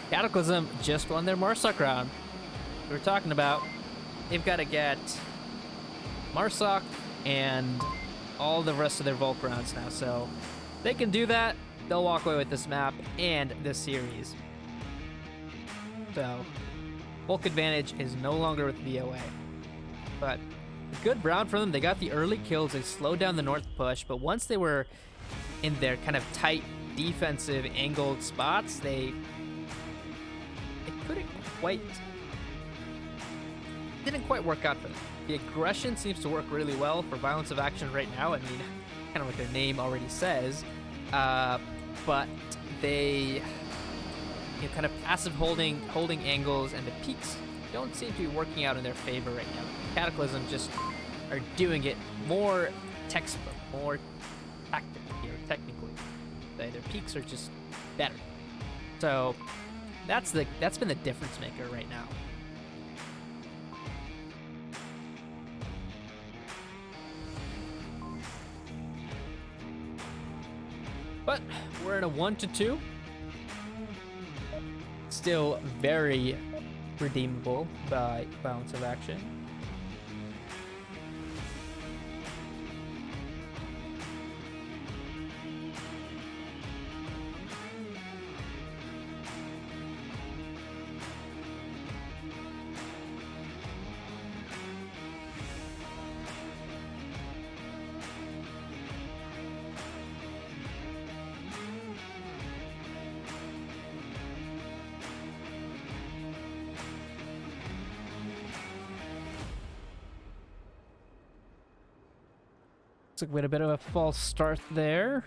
Cataclysm just won their Marsoc round. We were talking about, they've got to get Marsoc and all the rest of their Volk rounds now. So they can do that. They'll walk away with this map and this series. So Volk advantage is no longer with VOA. But good round for them. They got the early kills. They slowed down the north push. But once they were in their kind of tight defensive angled spots, they didn't quite work out for them. The aggression seems to work really well for Violence of Action right now. I mean, kind of like their name already says. But they kind of passive holding angles and the peaks don't seem to be working out in their favor right now. Cataclysm just are doing it more textbook, more tactically or technically. Their peaks are just better. So that's been the difference maker right now. But we're in a 1-2. Still very redeemable by balance of action. Looks like we had a bit of a false start there.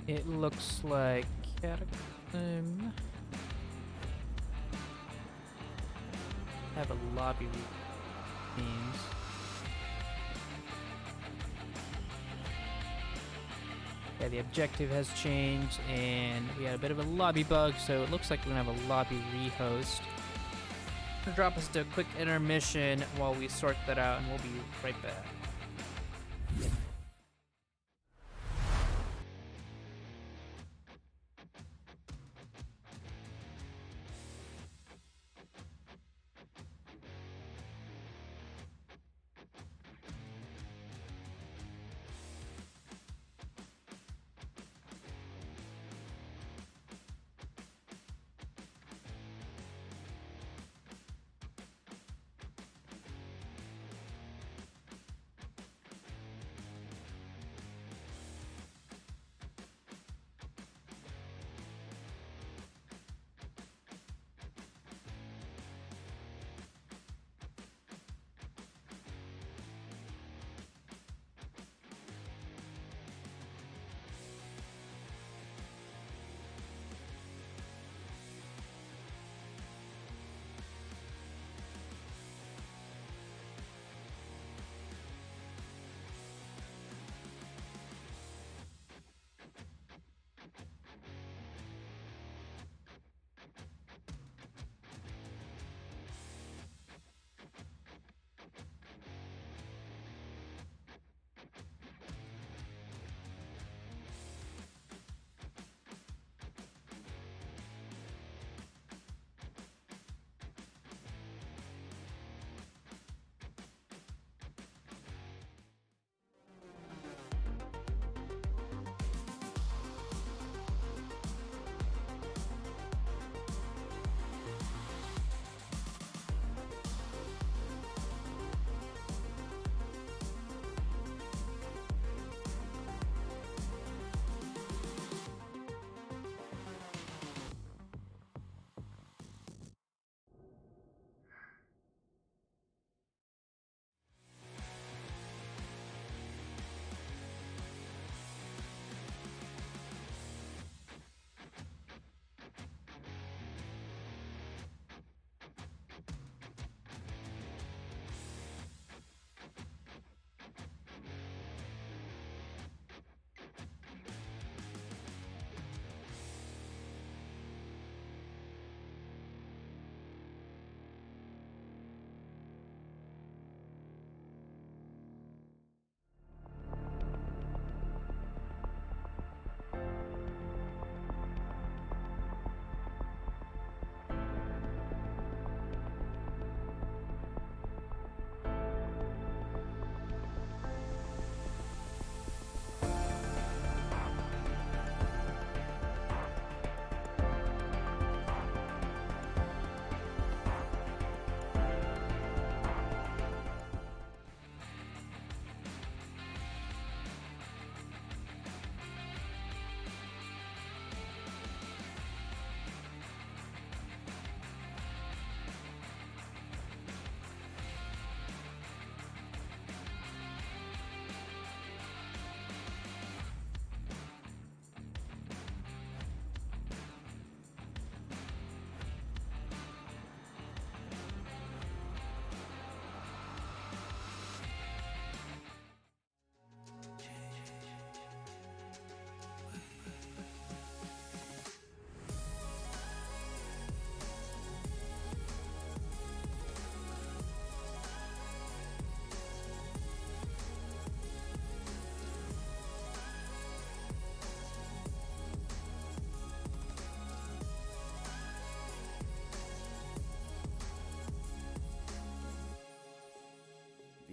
It looks like Cataclysm have a lobby teams. Yeah, the objective has changed, and we had a bit of a lobby bug, so it looks like we're gonna have a lobby rehost. Gonna drop us to a quick intermission while we sort that out, and we'll be right back.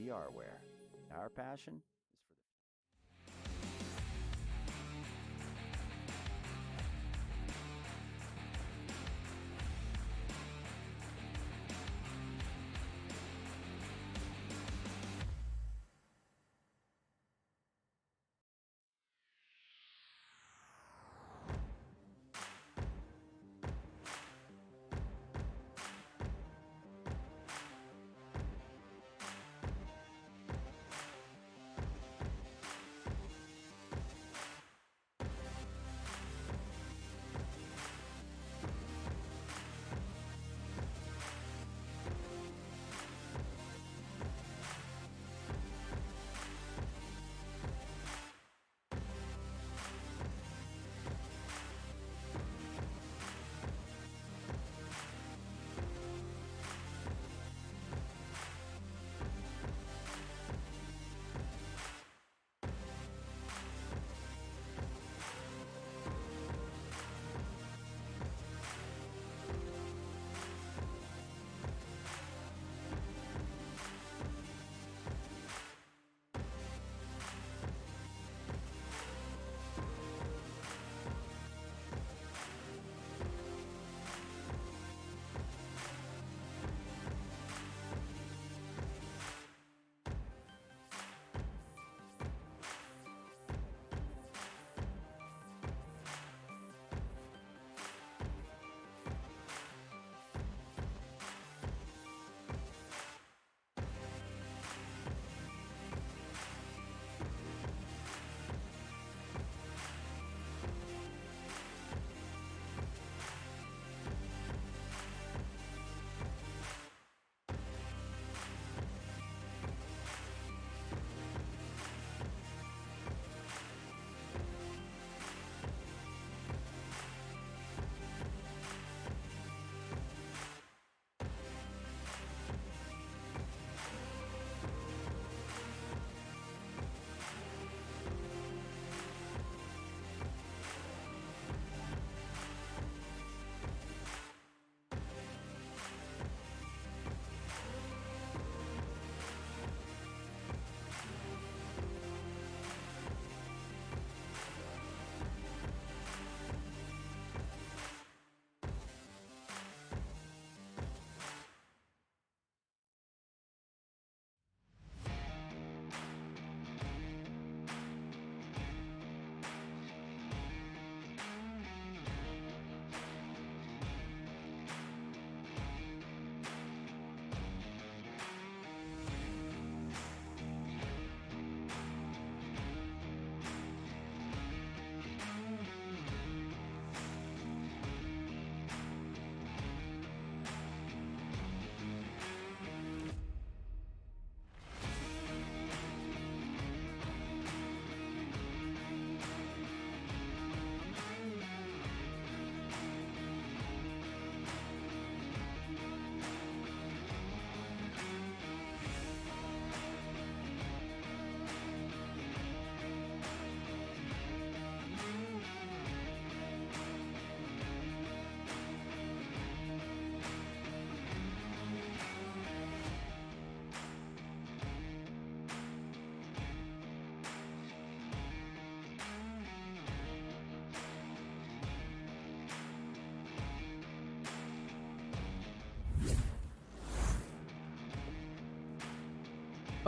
VRware. Our passion is for the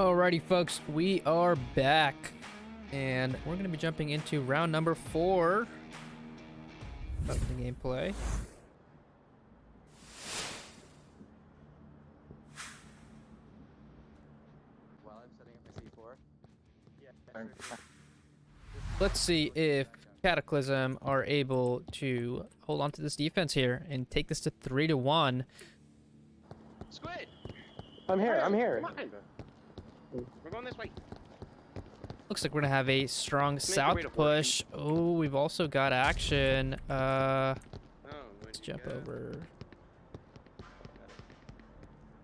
Alrighty, folks, we are back, and we're going to be jumping into round number 4 of the gameplay. While I'm setting up my C4. I'm- Let's see if Cataclysm are able to hold on to this defense here and take this to 3-1. Squid! I'm here. I'm here. Come on! We're going this way. Looks like we're gonna have a strong Make your south way to push. Oh, we've also got action. Oh, Let's jump over.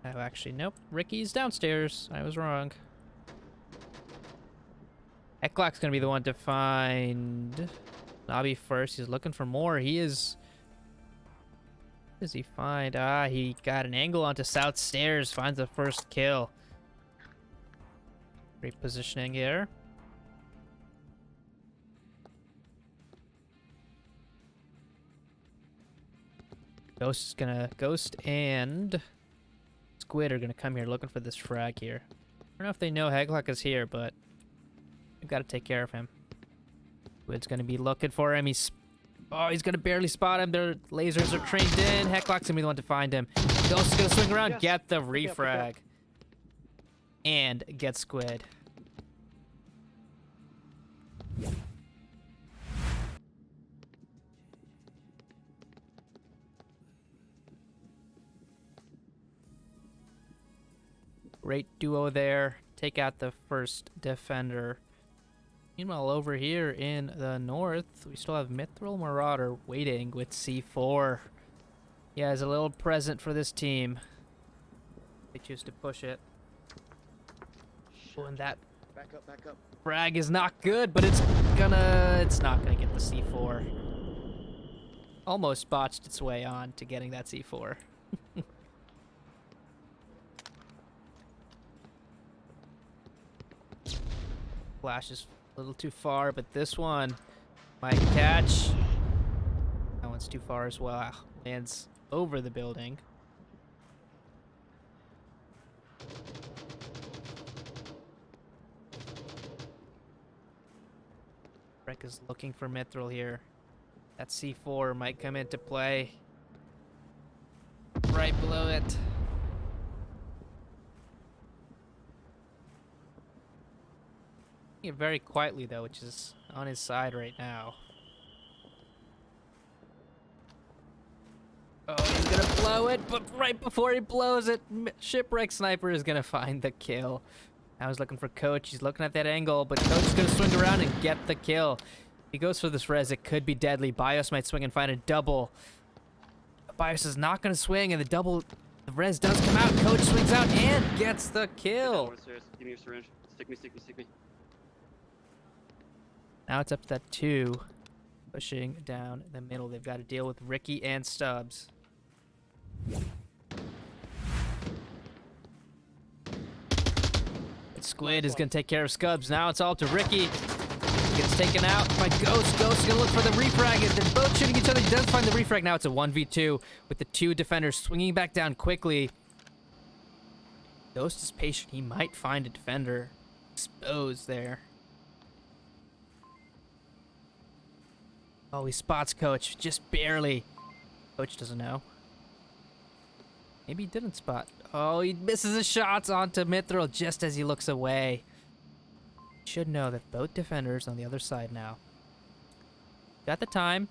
Oh, actually, nope. Ricky's downstairs. I was wrong. Eklock's gonna be the one to find Nobby first. He's looking for more. He is. What does he find? Ah, he got an angle onto south stairs. Finds the first kill. Great positioning here. Ghost and Squid are gonna come here looking for this frag here. I don't know if they know Heglock is here, but we've got to take care of him. Squid's gonna be looking for him. He's gonna barely spot him. Their lasers are trained in. Heglock's gonna be the one to find him. Ghost is gonna swing around, Yes. get the Pick up. refrag, and get Squid. Great duo there. Take out the first defender. Meanwhile, over here in the north, we still have Mithril Marauder waiting with C4. He has a little present for this team. They choose to push it. Oh, and that Back up, back up. frag is not good, but it's not gonna get the C4. Almost botched its way on to getting that C4. Flash is a little too far, but this one might catch. That one's too far as well. Lands over the building. Breck is looking for Mithril here. That C4 might come into play. Right below it. It very quietly though, which is on his side right now. Oh, he's gonna blow it, but right before he blows it, Shipwreck Sniper is gonna find the kill. Now he's looking for Coach. He's looking at that angle, but Coach is gonna swing around and get the kill. He goes for this res. It could be deadly. Bios might swing and find a double. Bios is not gonna swing, and the res does come out. Coach swings out and gets the kill. Give me your syringe. Stick me. Now it's up to that 2, pushing down the middle. They've got to deal with Ricky and Stubbs. Squid is going to take care of Stubbs. Now it's all to Ricky. Gets taken out by Ghost. Ghost is going to look for the refrag. They're both shooting each other. He does find the refrag. Now it's a 1v2 with the 2 defenders swinging back down quickly. Ghost is patient. He might find a defender exposed there. Oh, he spots Coach, just barely. Coach doesn't know. Maybe he didn't spot. Oh, he misses his shots onto Mithril just as he looks away. Should know that both defenders on the other side now. Got the time.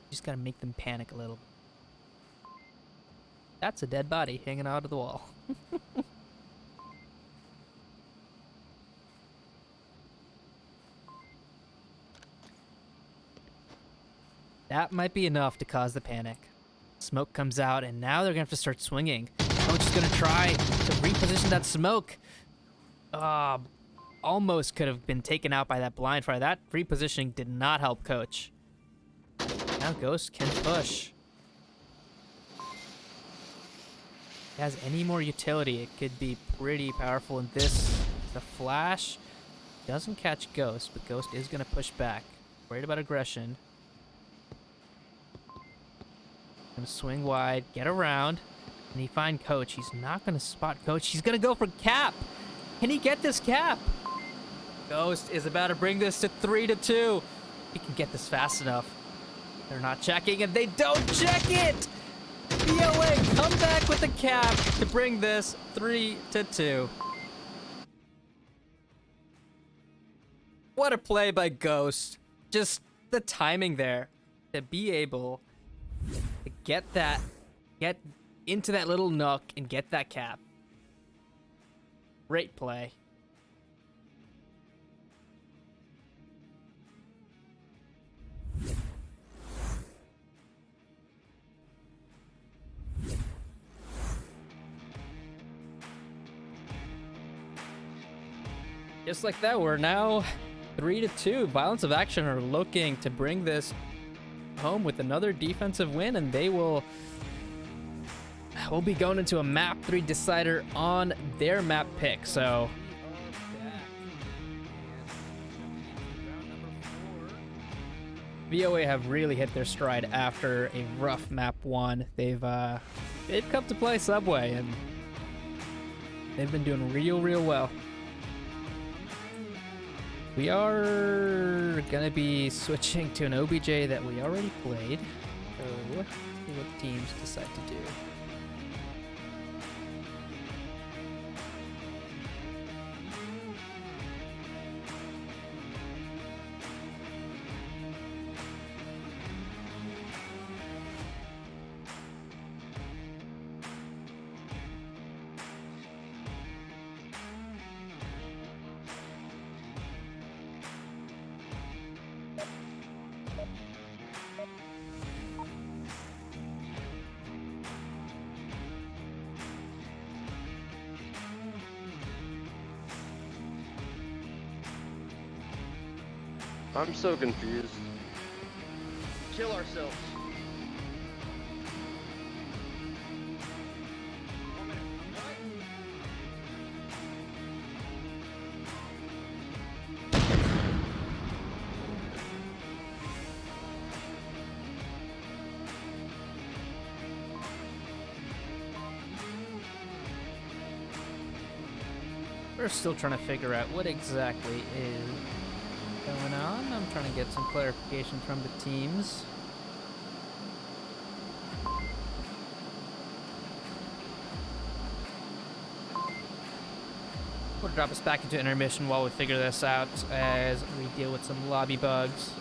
Just gotta make them panic a little. That's a dead body hanging out of the wall. That might be enough to cause the panic. Smoke comes out, and now they're gonna have to start swinging. Coach is gonna try to reposition that smoke. Almost could have been taken out by that blind fire. That repositioning did not help Coach. Now Ghost can push. If it has any more utility, it could be pretty powerful in this. The flash doesn't catch Ghost, but Ghost is gonna push back. Worried about aggression. Gonna swing wide, get around, and he find Coach. He's not gonna spot Coach. He's gonna go for Cap. Can he get this Cap? Ghost is about to bring this to 3-2. He can get this fast enough. They're not checking, and they don't check it. BOA come back with the Cap to bring this 3-2. What a play by Ghost. Just the timing there to be able to get into that little nook and get that Cap. Great play. Just like that, we're now 3-2. Violence of Action are looking to bring this home with another defensive win, and they will we'll be going into a map 3 decider on their map pick. So VOA have really hit their stride after a rough map 1. They've come to play Subway, and they've been doing real well. We are gonna be switching to an OBJ that we already played. So let's see what teams decide to do. I'm so confused. Kill ourselves. We're still trying to figure out what exactly is going on. I'm trying to get some clarification from the teams. We'll drop us back into intermission while we figure this out as we deal with some lobby bugs.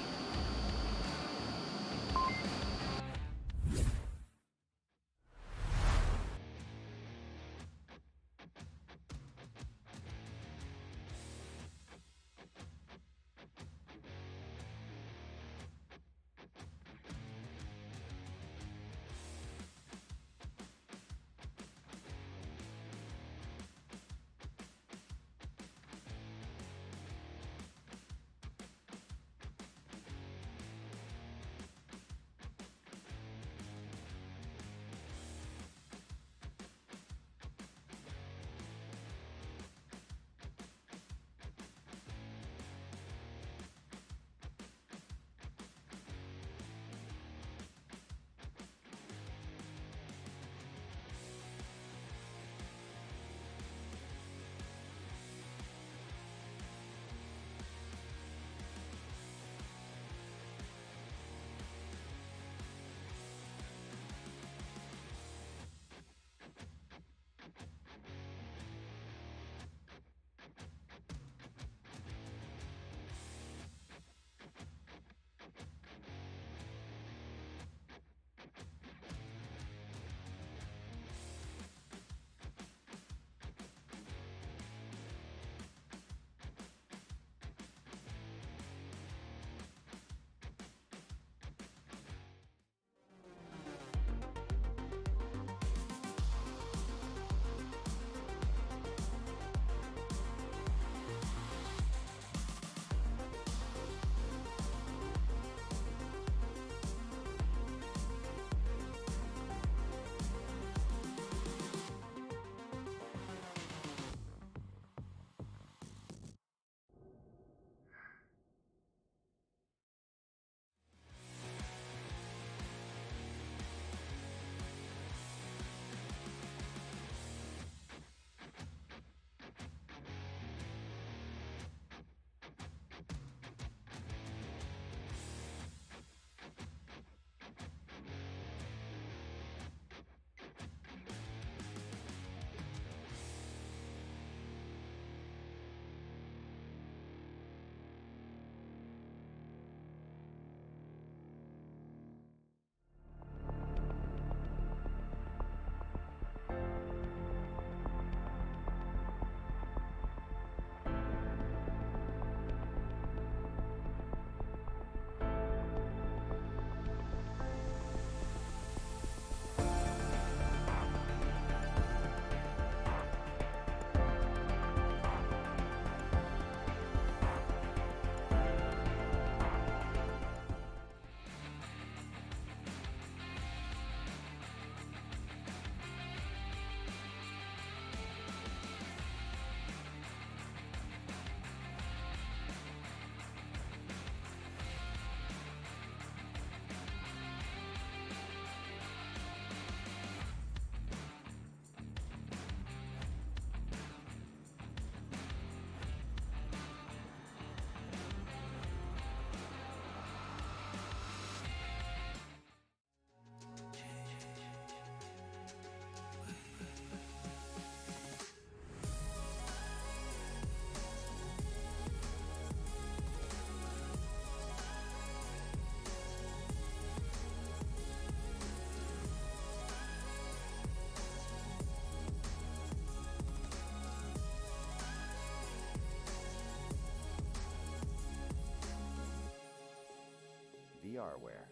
VRware.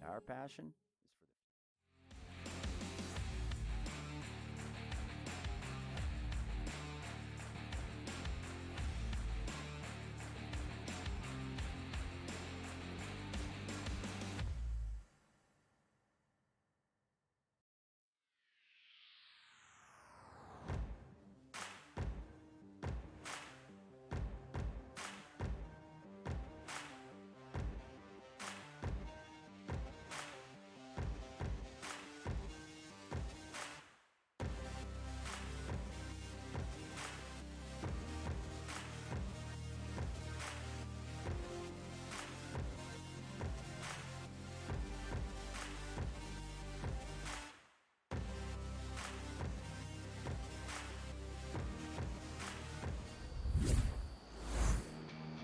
Our passion is for the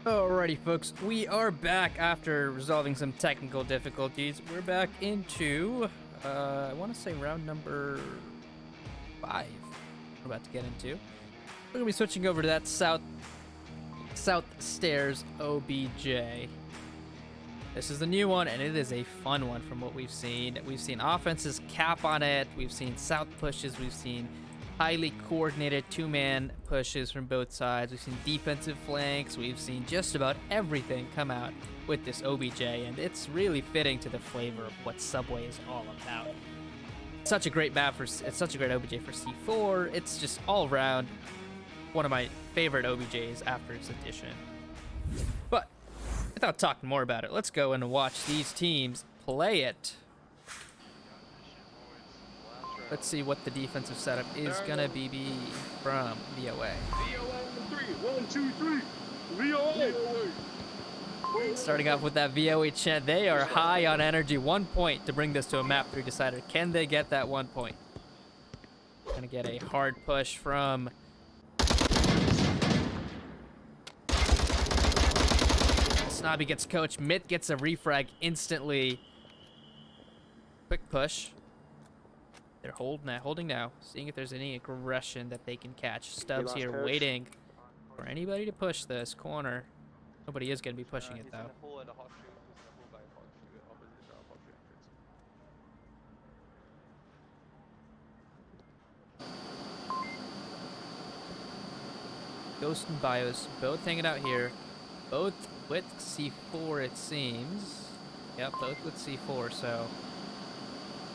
Alrighty, folks, we are back after resolving some technical difficulties. We're back into, I want to say round number 5. We're about to get into. We're gonna be switching over to that south stairs OBJ. This is the new one, and it is a fun one from what we've seen. We've seen offenses cap on it. We've seen south pushes. We've seen highly coordinated two-man pushes from both sides. We've seen defensive flanks. We've seen just about everything come out with this OBJ, and it's really fitting to the flavor of what Subway is all about. Such a great map it's such a great OBJ for C4. It's just all around one of my favorite OBJs after its addition. But without talking more about it, let's go and watch these teams play it. Let's see what the defensive setup is gonna be from VOA. VOA 1, 2, 3. VOA. Starting off with that VOA chant, they are high on energy. 1 point to bring this to a map 3 decider. Can they get that 1 point? Gonna get a hard push from Snobby gets coach. Myth gets a refrag instantly. Quick push. They're holding now, seeing if there's any aggression that they can catch. Stubbs here waiting for anybody to push this corner. Nobody is going to be pushing it, though. Ghost and Bios both hanging out here. Both with C4, it seems. Yep, both with C4, so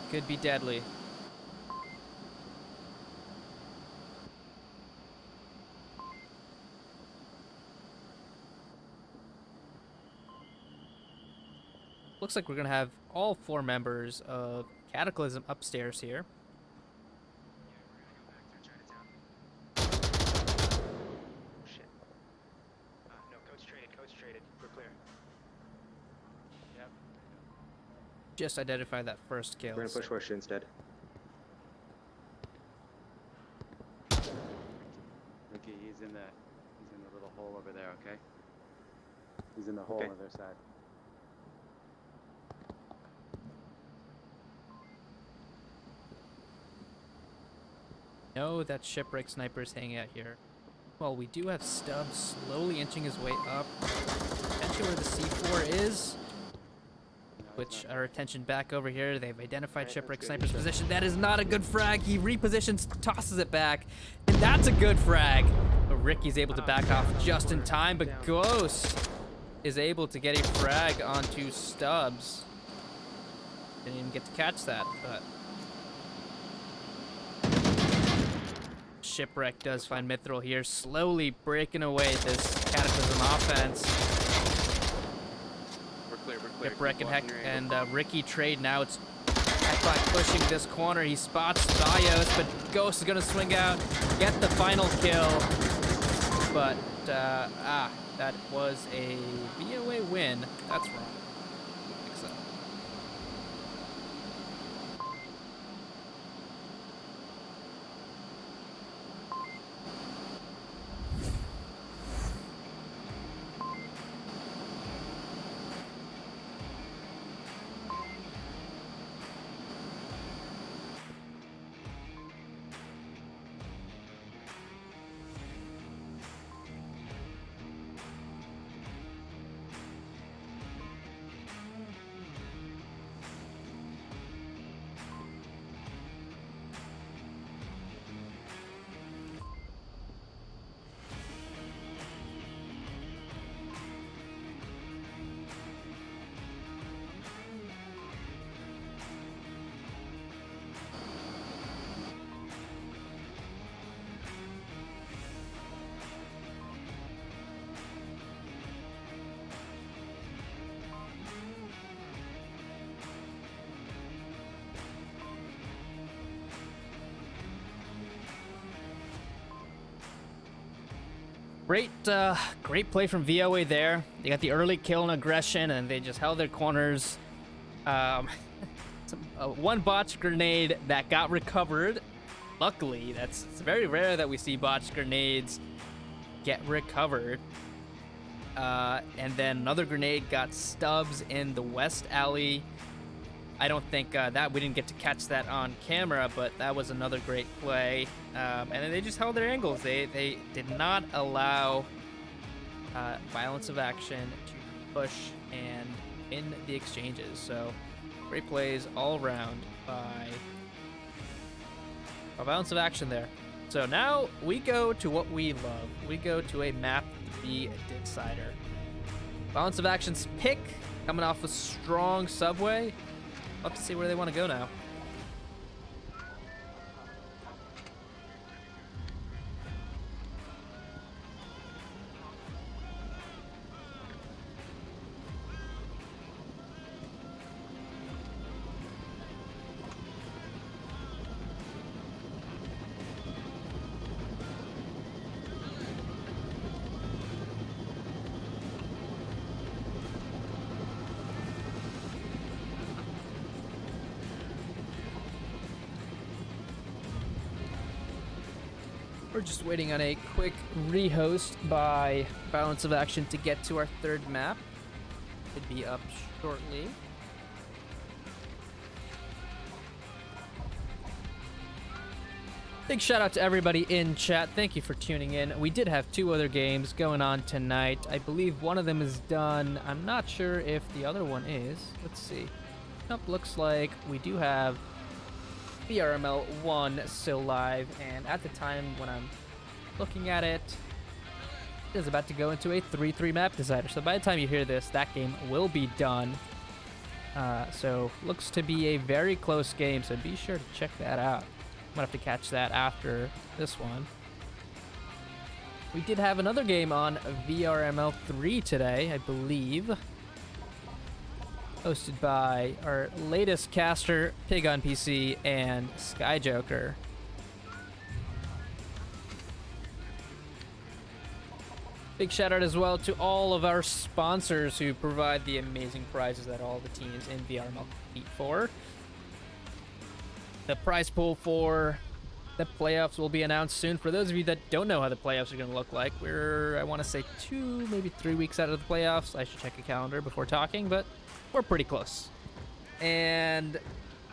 could be deadly. Looks like we're gonna have all 4 members of Cataclysm upstairs here. Shit. No, coach traded. We're clear. Yep. Just identify that first kill. We're gonna push horse instead. Ricky, he's in the little hole over there, okay? He's in the hole Okay. on their side. No, that shipwreck sniper's hanging out here. Well, we do have Stubbs slowly inching his way up. Potentially where the C4 is. Switch our attention back over here. They've identified shipwreck sniper's position. That is not a good frag. He repositions, tosses it back, and that's a good frag. But Ricky's able to back off just in time, but Ghost is able to get a frag onto Stubbs. Didn't even get to catch that, but Shipwreck does find Mithril here, slowly breaking away this Cataclysm offense. We're clear. Shipwreck Keep and watching your angle. Ricky trade now. It's Hecklock pushing this corner. He spots Bios, but Ghost is going to swing out, get the final kill. But, that was a VOA win. That's wrong. I think so. great play from VOA there. They got the early kill and aggression, and they just held their corners. One botched grenade that got recovered. Luckily, it's very rare that we see botched grenades get recovered. And then another grenade got stubs in the west alley. I don't think that we didn't get to catch that on camera, but that was another great play. And then they just held their angles. They did not allow violence of action to push and win the exchanges. So great plays all around by violence of action there. So now we go to what we love. We go to a map to be a decider. Balance of action's pick, coming off a strong subway. Love to see where they want to go now. We're just waiting on a quick rehost by Balance of Action to get to our third map. Should be up shortly. Big shout out to everybody in chat. Thank you for tuning in. We did have 2 other games going on tonight. I believe one of them is done. I'm not sure if the other one is. Let's see. Nope, looks like we do have VRML 1 still live, and at the time when I'm looking at it, it is about to go into a 3-3 map decider. So by the time you hear this, that game will be done. So looks to be a very close game, so be sure to check that out. I'm gonna have to catch that after this one. We did have another game on VRML 3 today, I believe. Hosted by our latest caster, Pig on PC, and Sky Joker. Big shout out as well to all of our sponsors who provide the amazing prizes that all the teams in VRML compete for. The prize pool for the playoffs will be announced soon. For those of you that don't know how the playoffs are going to look like, we're, I want to say 2, maybe 3 weeks out of the playoffs. I should check a calendar before talking, but we're pretty close. And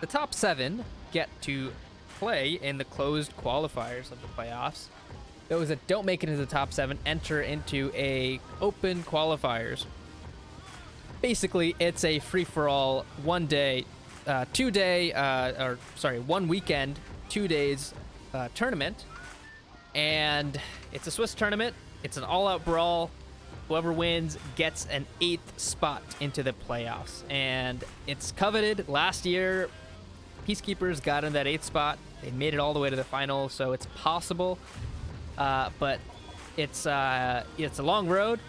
the top 7 get to play in the closed qualifiers of the playoffs. Those that don't make it into the top 7 enter into a open qualifiers. Basically, it's a free-for-all 1 weekend, 2 days tournament. And it's a Swiss tournament. It's an all-out brawl. Whoever wins gets an 8th spot into the playoffs. And it's coveted. Last year, Peacekeepers got in that 8th spot. They made it all the way to the final, so it's possible. But it's a long road.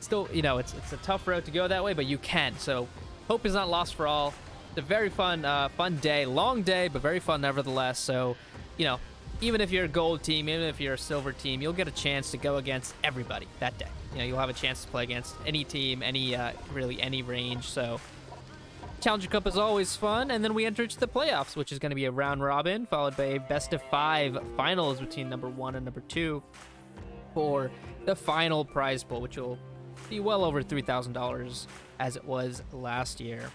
Still, it's a tough road to go that way, but you can. So hope is not lost for all. It's a very fun day. Long day, but very fun nevertheless. So, even if you're a gold team, even if you're a silver team, you'll get a chance to go against everybody that day. You'll have a chance to play against any team, really any range. So Challenger Cup is always fun, and then we enter into the playoffs, which is going to be a round robin, followed by a best of 5 finals between number 1 and number 2 for the final prize pool, which will be well over $3,000 as it was last year.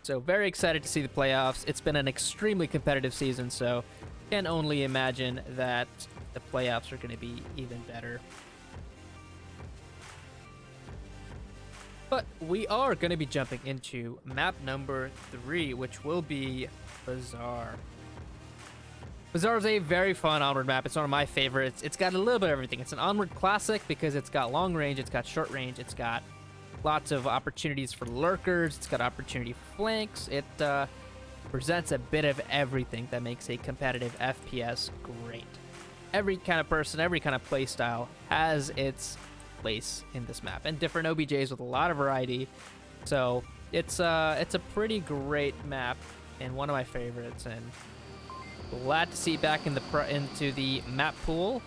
So very excited to see the playoffs. It's been an extremely competitive season, so can only imagine that the playoffs are going to be even better. But we are going to be jumping into map number 3, which will be Bazaar. Bazaar is a very fun Onward map. It's one of my favorites. It's got a little bit of everything. It's an Onward classic because it's got long range, it's got short range, it's got lots of opportunities for lurkers, it's got opportunity for flanks. It presents a bit of everything that makes a competitive FPS great. Every kind of person, every kind of play style has its place in this map, and different OBJs with a lot of variety. So it's a pretty great map and one of my favorites, and glad to see it back in into the map pool.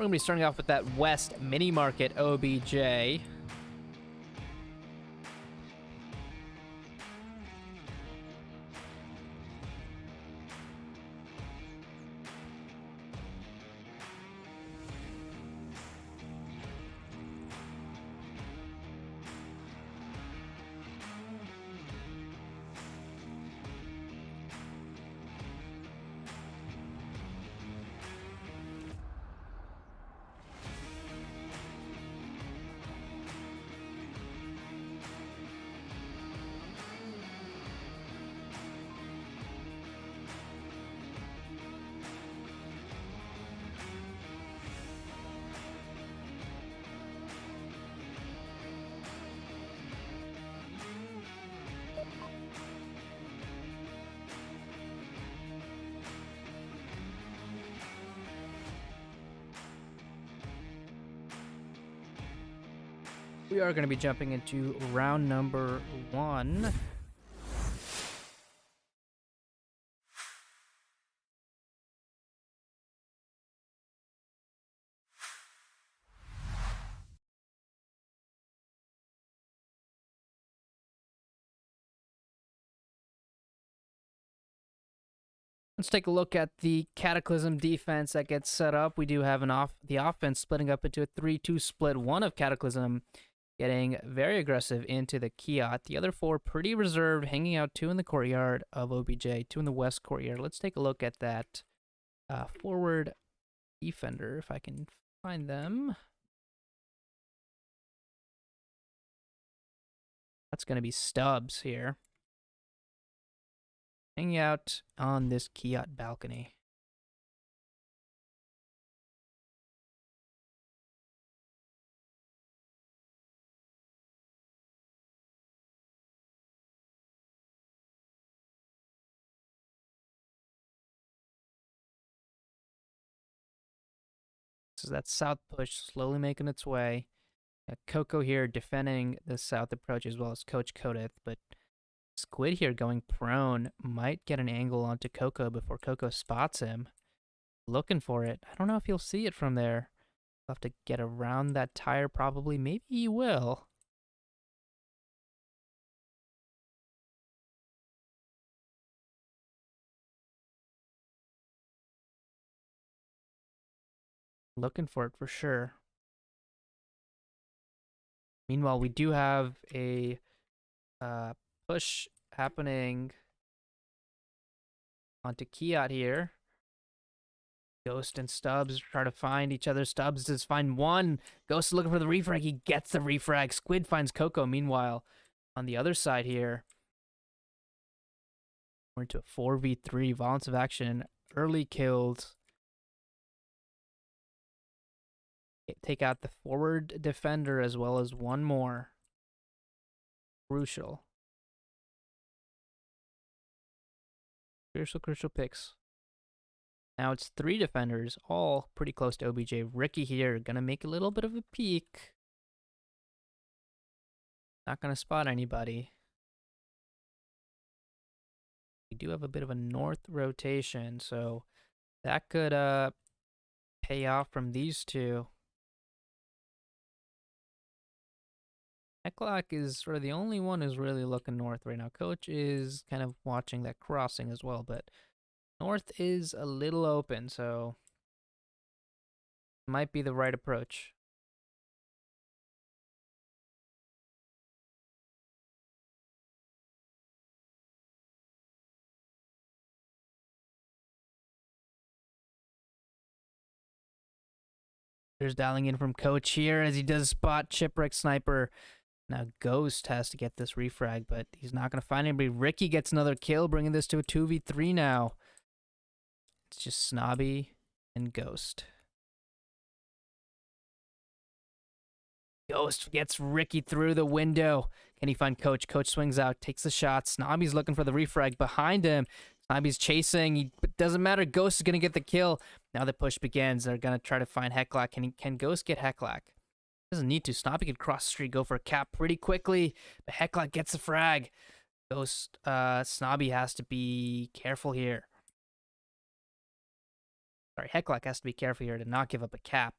We're going to be starting off with that West Mini Market OBJ. We are going to be jumping into round number 1. Let's take a look at the Cataclysm defense that gets set up. We do have the offense splitting up into a 3-2 split. One of Cataclysm getting very aggressive into the Kiat. The other 4 pretty reserved, hanging out 2 in the courtyard of OBJ, 2 in the west courtyard. Let's take a look at that forward defender, if I can find them. That's going to be Stubbs here, hanging out on this Kiat balcony. This is that south push slowly making its way. Coco here defending the south approach as well as Coach Kodith, but Squid here going prone might get an angle onto Coco before Coco spots him. Looking for it. I don't know if he'll see it from there. He'll have to get around that tire probably. Maybe he will. Looking for it for sure. Meanwhile, we do have a push happening onto Kiat here. Ghost and Stubbs try to find each other. Stubbs does find one. Ghost is looking for the refrag. He gets the refrag. Squid finds Coco. Meanwhile, on the other side here, we're into a 4v3. Violence of action. Early kills. Take out the forward defender as well as one more. Crucial. Crucial picks. Now it's 3 defenders, all pretty close to OBJ. Ricky here, gonna make a little bit of a peek. Not gonna spot anybody. We do have a bit of a north rotation, so that could pay off from these 2. Heklock is sort of the only one who's really looking north right now. Coach is kind of watching that crossing as well, but north is a little open, so might be the right approach. There's dialing in from Coach here as he does spot Chipwreck Sniper. Now Ghost has to get this refrag, but he's not going to find anybody. Ricky gets another kill, bringing this to a 2v3 now. It's just Snobby and Ghost. Ghost gets Ricky through the window. Can he find Coach? Coach swings out, takes the shot. Snobby's looking for the refrag behind him. Snobby's chasing. It doesn't matter. Ghost is going to get the kill. Now the push begins. They're going to try to find Heklock. Can Ghost get Heklock? Doesn't need to. Snobby could cross the street, go for a cap pretty quickly. But Heklock gets the frag. Ghost, Snobby has to be careful here. Sorry, Heklock has to be careful here to not give up a cap.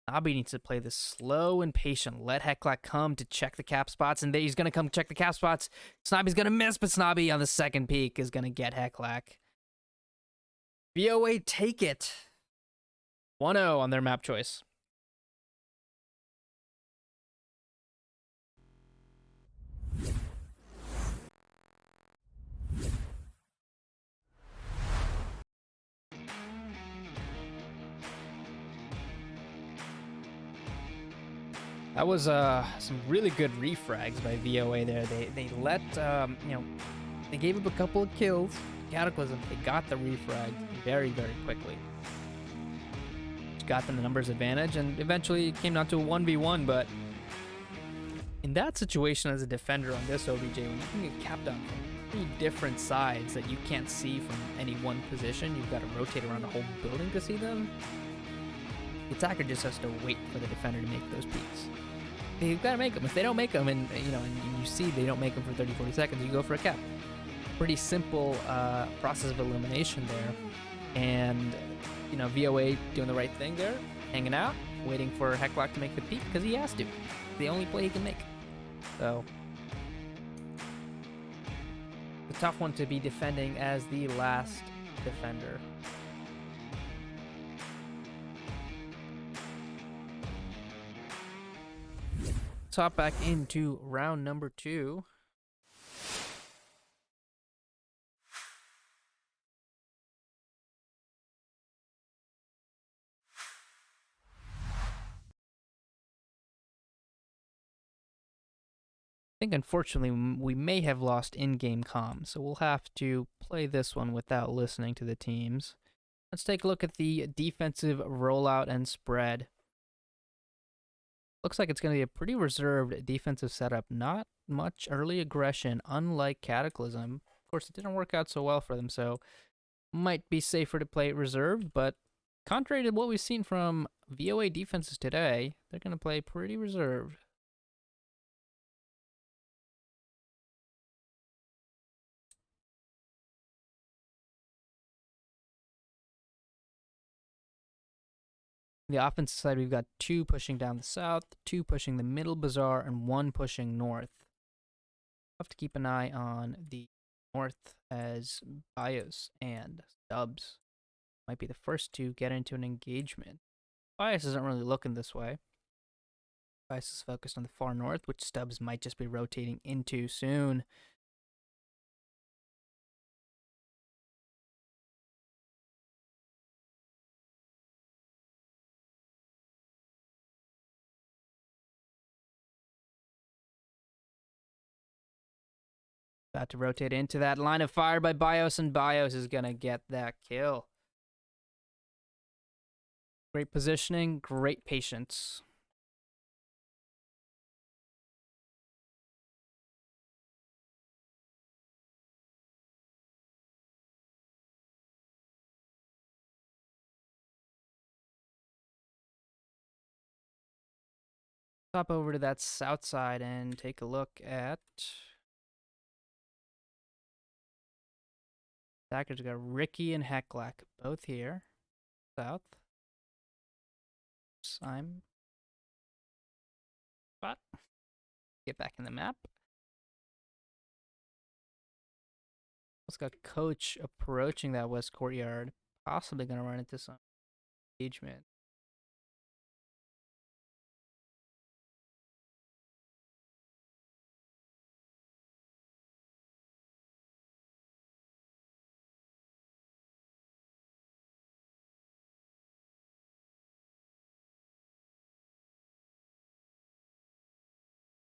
Snobby needs to play this slow and patient. Let Heclac come to check the cap spots, and then he's going to come check the cap spots. Snobby's going to miss, but Snobby on the second peak is going to get Heclac. VOA take it. 1-0 on their map choice. That was some really good refrags by VOA there. They let they gave up a couple of kills. Cataclysm, they got the refrag very quickly. Which got them the numbers advantage, and eventually it came down to a 1v1. But in that situation as a defender on this OBJ, when you can get capped on from 3 different sides that you can't see from any one position, you've got to rotate around the whole building to see them. The attacker just has to wait for the defender to make those peaks. You've got to make them. If they don't make them, and you see they don't make them for 30-40 seconds, you go for a cap. Pretty simple process of elimination there. And VOA doing the right thing there, hanging out, waiting for Heclac to make the peak because he has to. It's the only play he can make. So it's a tough one to be defending as the last defender. Let's hop back into round number 2. I think unfortunately we may have lost in-game comm, so we'll have to play this one without listening to the teams. Let's take a look at the defensive rollout and spread. Looks like it's going to be a pretty reserved defensive setup. Not much early aggression, unlike Cataclysm. Of course, it didn't work out so well for them, so might be safer to play reserved, but contrary to what we've seen from VOA defenses today, they're going to play pretty reserved. The offensive side, we've got 2 pushing down the south, 2 pushing the middle bazaar, and 1 pushing north. Have to keep an eye on the north as Bios and Stubbs might be the first to get into an engagement. Bios isn't really looking this way. Bios is focused on the far north, which Stubbs might just be rotating into soon. About to rotate into that line of fire by Bios, and Bios is going to get that kill. Great positioning, great patience. Hop over to that south side and take a look at... Attackers got Ricky and Heclac both here. South. I'm spot. Get back in the map. Let's got Coach approaching that west courtyard. Possibly gonna run into some engagement.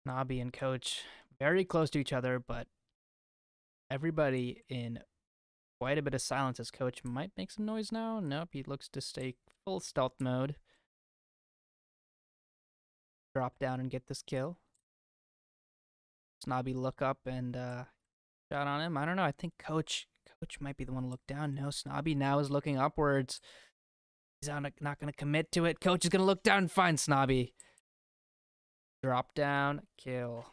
Nobby and Coach very close to each other, but everybody in quite a bit of silence as Coach might make some noise now. Nope, he looks to stay full stealth mode. Drop down and get this kill. Snobby look up and shot on him. I don't know. I think Coach might be the one to look down. No, Snobby now is looking upwards. He's not going to commit to it. Coach is going to look down and find Snobby. Drop down, kill.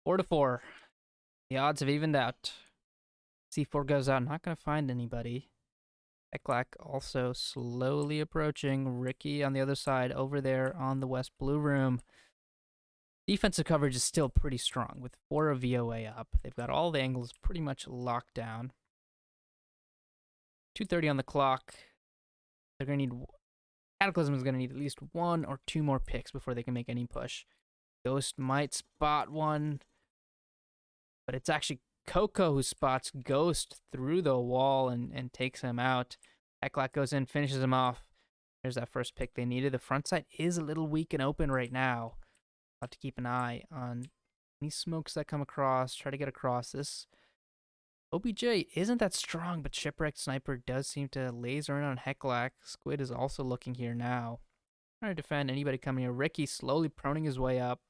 Four to 4. The odds have evened out. C4 goes out. Not going to find anybody. Eklak also slowly approaching. Ricky on the other side over there on the west blue room. Defensive coverage is still pretty strong with 4 of VOA up. They've got all the angles pretty much locked down. 2:30 on the clock. They're going to need... Cataclysm is going to need at least 1 or 2 more picks before they can make any push. Ghost might spot one, but it's actually Coco who spots Ghost through the wall and takes him out. Eklak goes in, finishes him off. There's that first pick they needed. The front side is a little weak and open right now. I'll have to keep an eye on any smokes that come across. Try to get across this. OBJ isn't that strong, but Shipwrecked Sniper does seem to laser in on Eklak. Squid is also looking here now. Trying to defend anybody coming here. Ricky slowly proning his way up.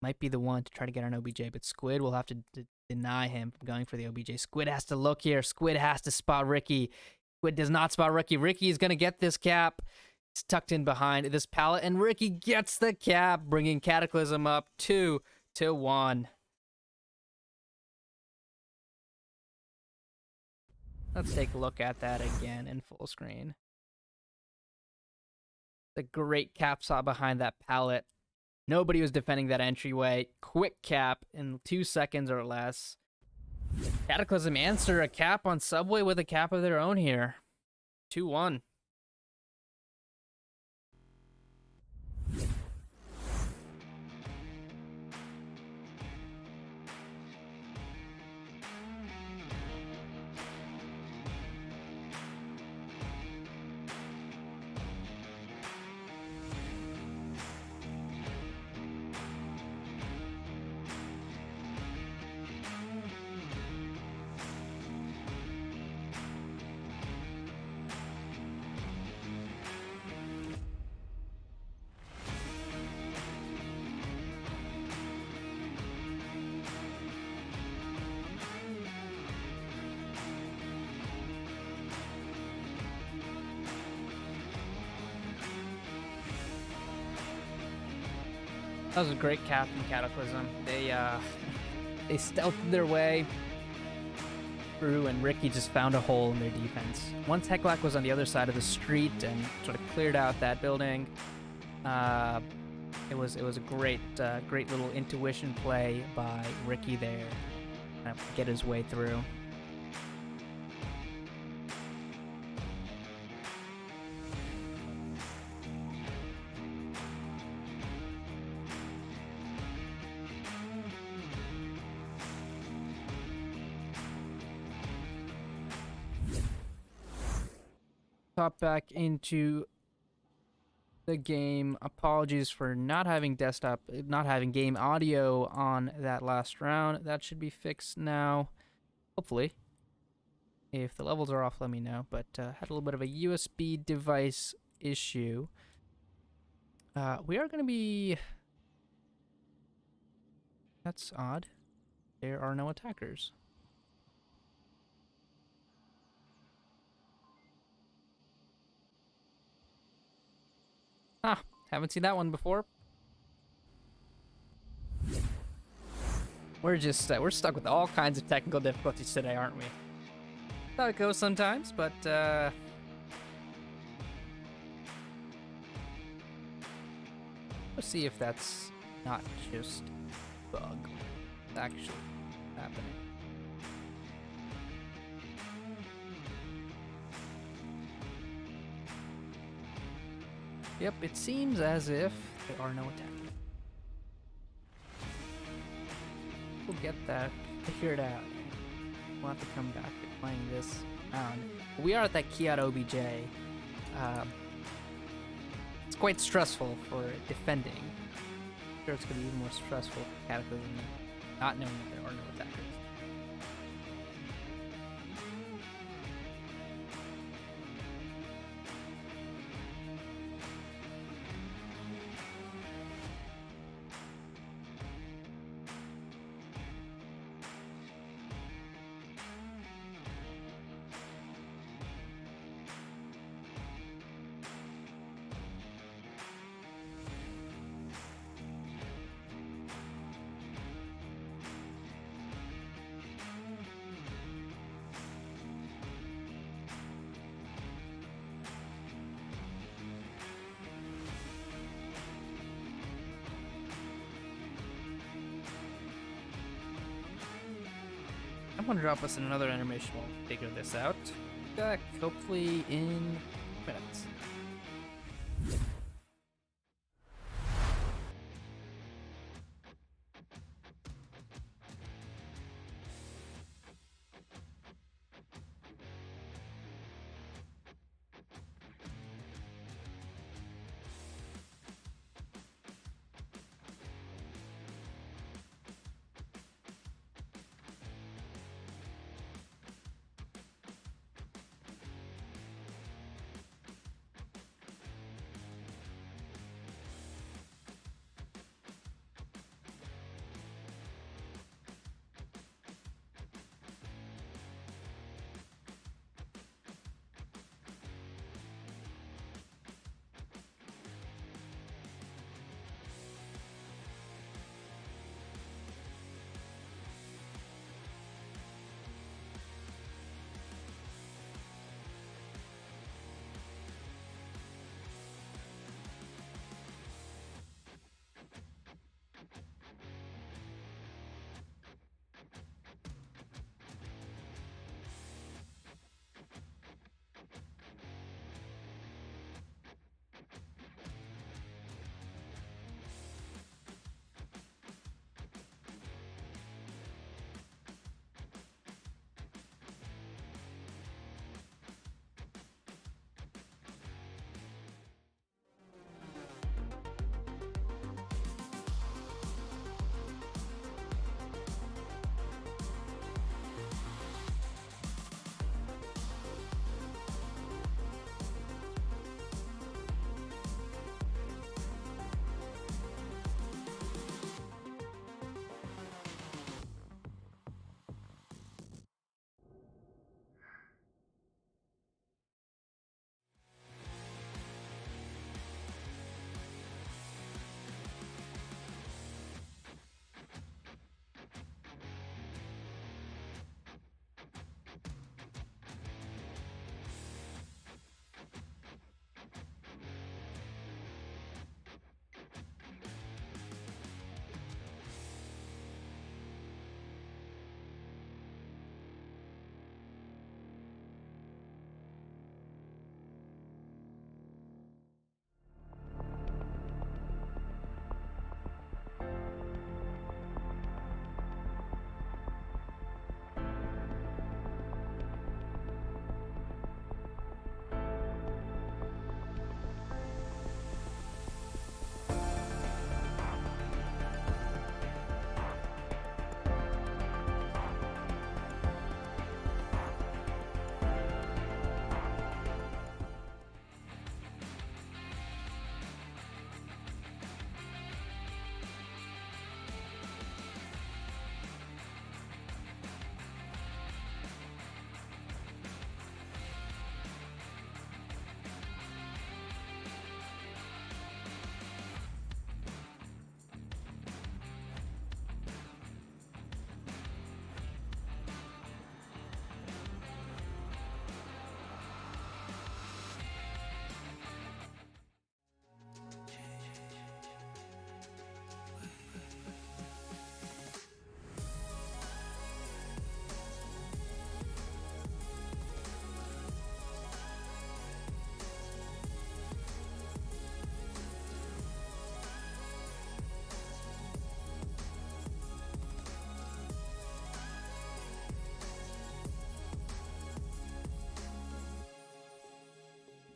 Might be the one to try to get on OBJ, but Squid will have to deny him from going for the OBJ. Squid has to look here. Squid has to spot Ricky. Squid does not spot Ricky. Ricky is going to get this cap. It's tucked in behind this pallet, and Ricky gets the cap, bringing Cataclysm up 2-1. Let's take a look at that again in full screen. The great cap saw behind that pallet. Nobody was defending that entryway. Quick cap in 2 seconds or less. Cataclysm answer a cap on Subway with a cap of their own here. 2-1. That was a great cap from Cataclysm. They stealthed their way through, and Ricky just found a hole in their defense. Once Eklak was on the other side of the street and sort of cleared out that building, it was a great little intuition play by Ricky there to get his way through. Hop back into the game. Apologies for not having game audio on that last round. That should be fixed now, hopefully. If the levels are off, let me know. But had a little bit of a USB device issue. We are going to be... That's odd. There are no attackers. Ah, haven't seen that one before. We're stuck with all kinds of technical difficulties today, aren't we? That's how it goes sometimes, but let's see if that's not just a bug. It's actually happening. Yep, it seems as if there are no attacks. We'll get that figured out. We'll have to come back to playing this round. We are at that key out OBJ. It's quite stressful for defending. I'm sure it's going to be even more stressful for Cataclysm not knowing that there are no attackers. I'm gonna drop us in another animation. We'll figure this out. Back hopefully in minutes.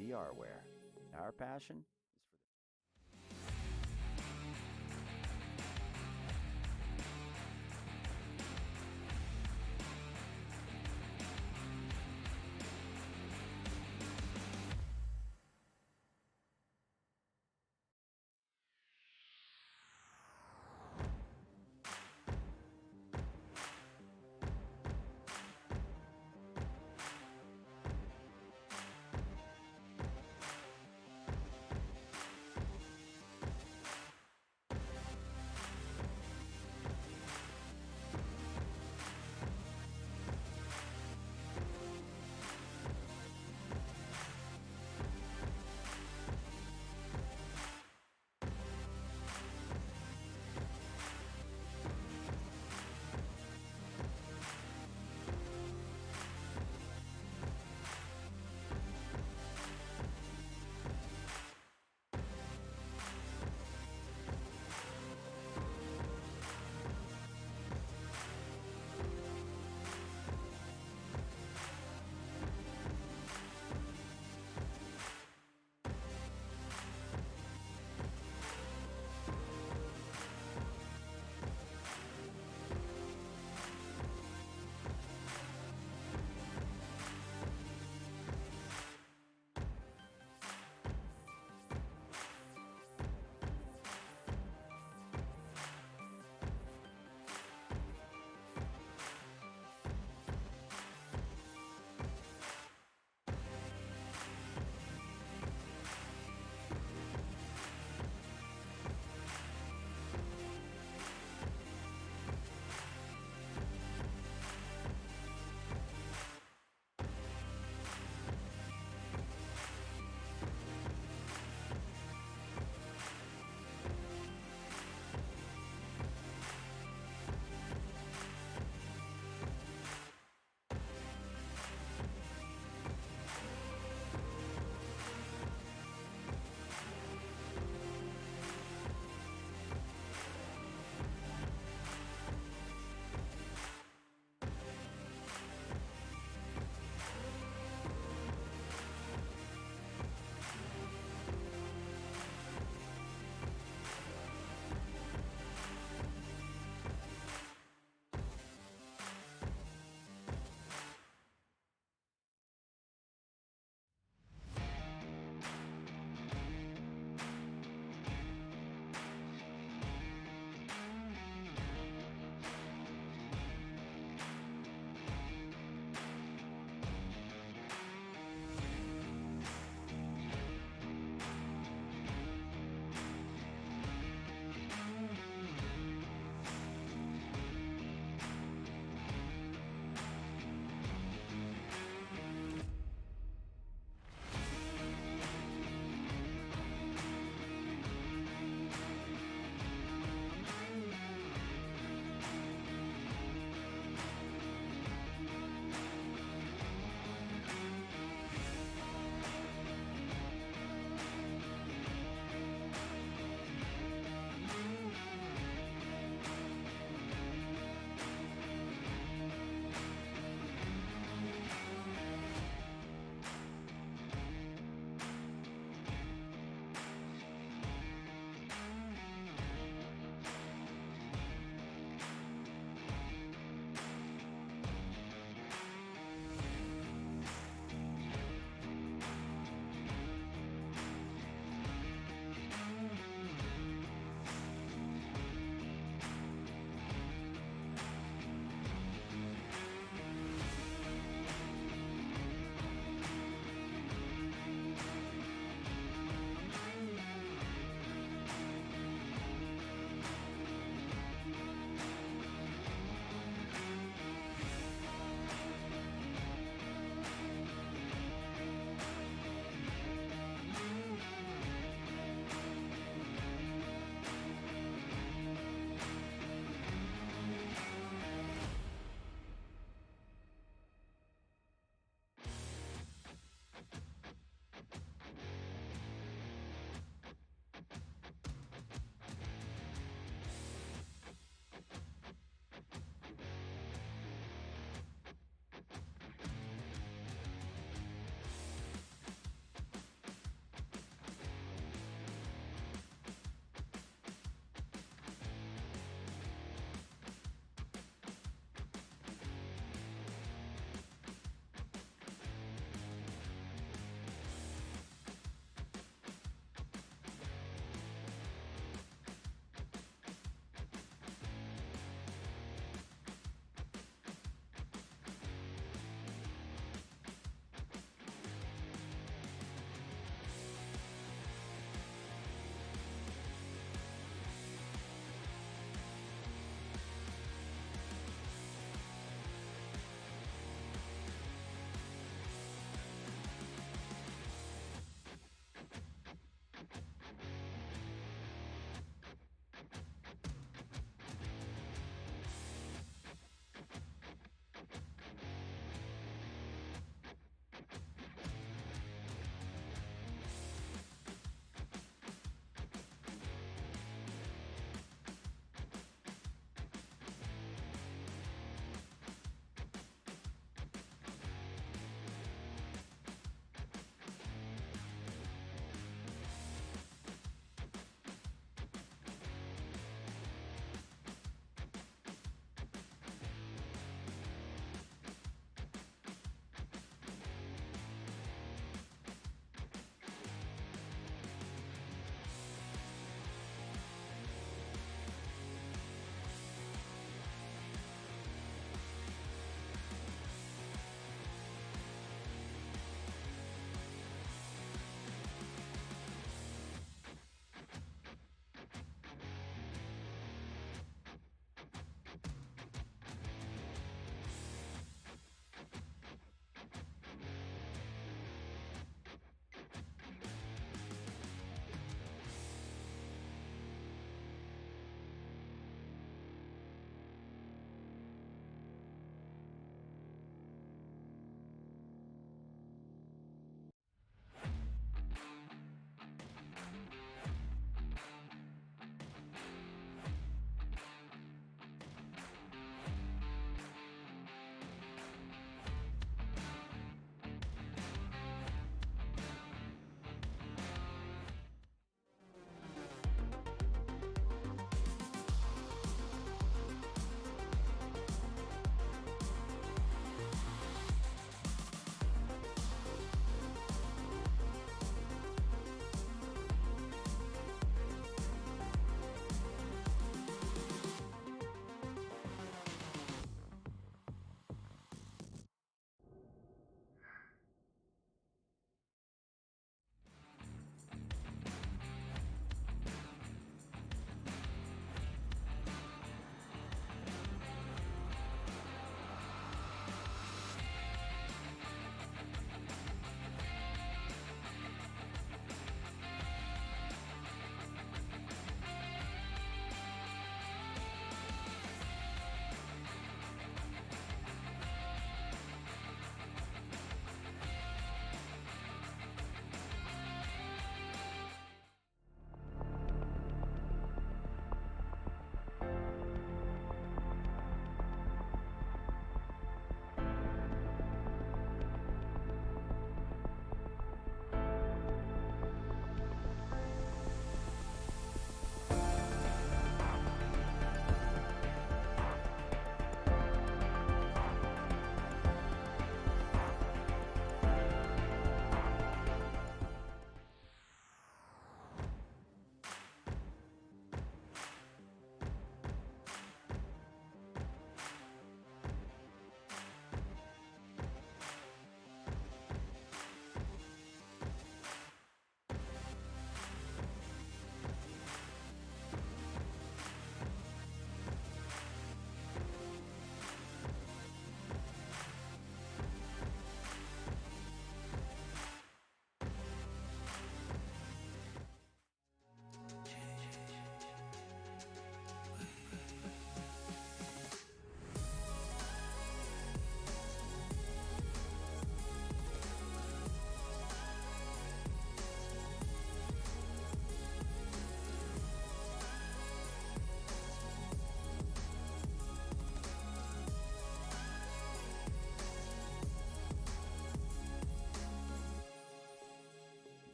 VRware. Our passion is for the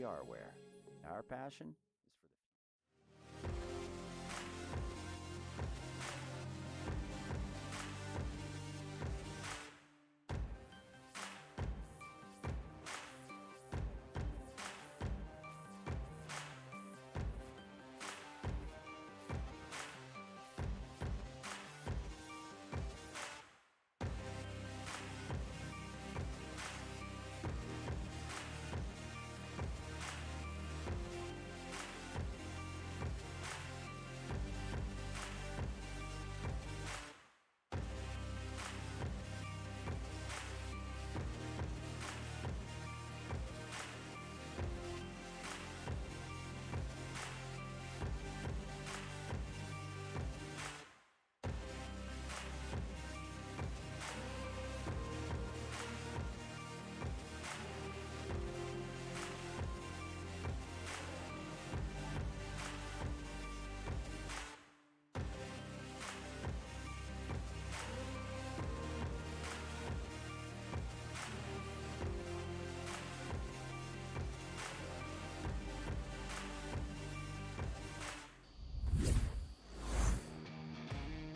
VRware. Our passion is for the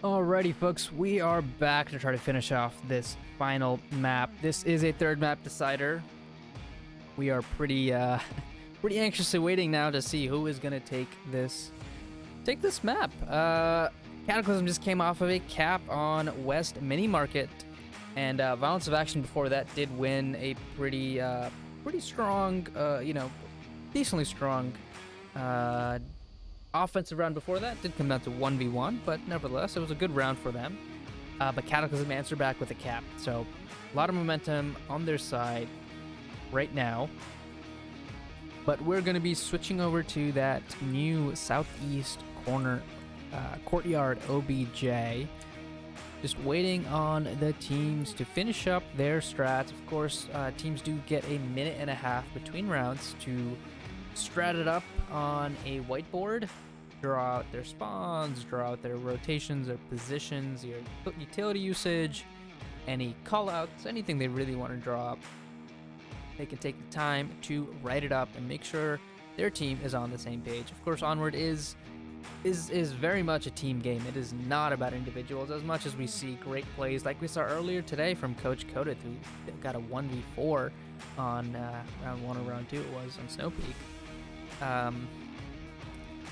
Alrighty, folks, we are back to try to finish off this final map. This is a third map decider. We are pretty pretty anxiously waiting now to see who is gonna take this map. Cataclysm just came off of a cap on West Mini Market, and Violence of Action before that did win a pretty strong, decently strong offensive round before that. Did come down to 1v1, but nevertheless, it was a good round for them. But Cataclysm answered back with a cap, so a lot of momentum on their side right now. But we're going to be switching over to that new southeast corner courtyard OBJ. Just waiting on the teams to finish up their strats. Of course, teams do get a minute and a half between rounds to strat it up on a whiteboard, draw out their spawns, draw out their rotations, their positions, your utility usage, any callouts, anything they really want to draw up. They can take the time to write it up and make sure their team is on the same page. Of course, Onward is very much a team game. It is not about individuals as much as we see great plays like we saw earlier today from Coach Coded, who got a 1v4 on round 1 or round 2 it was on Snow Peak.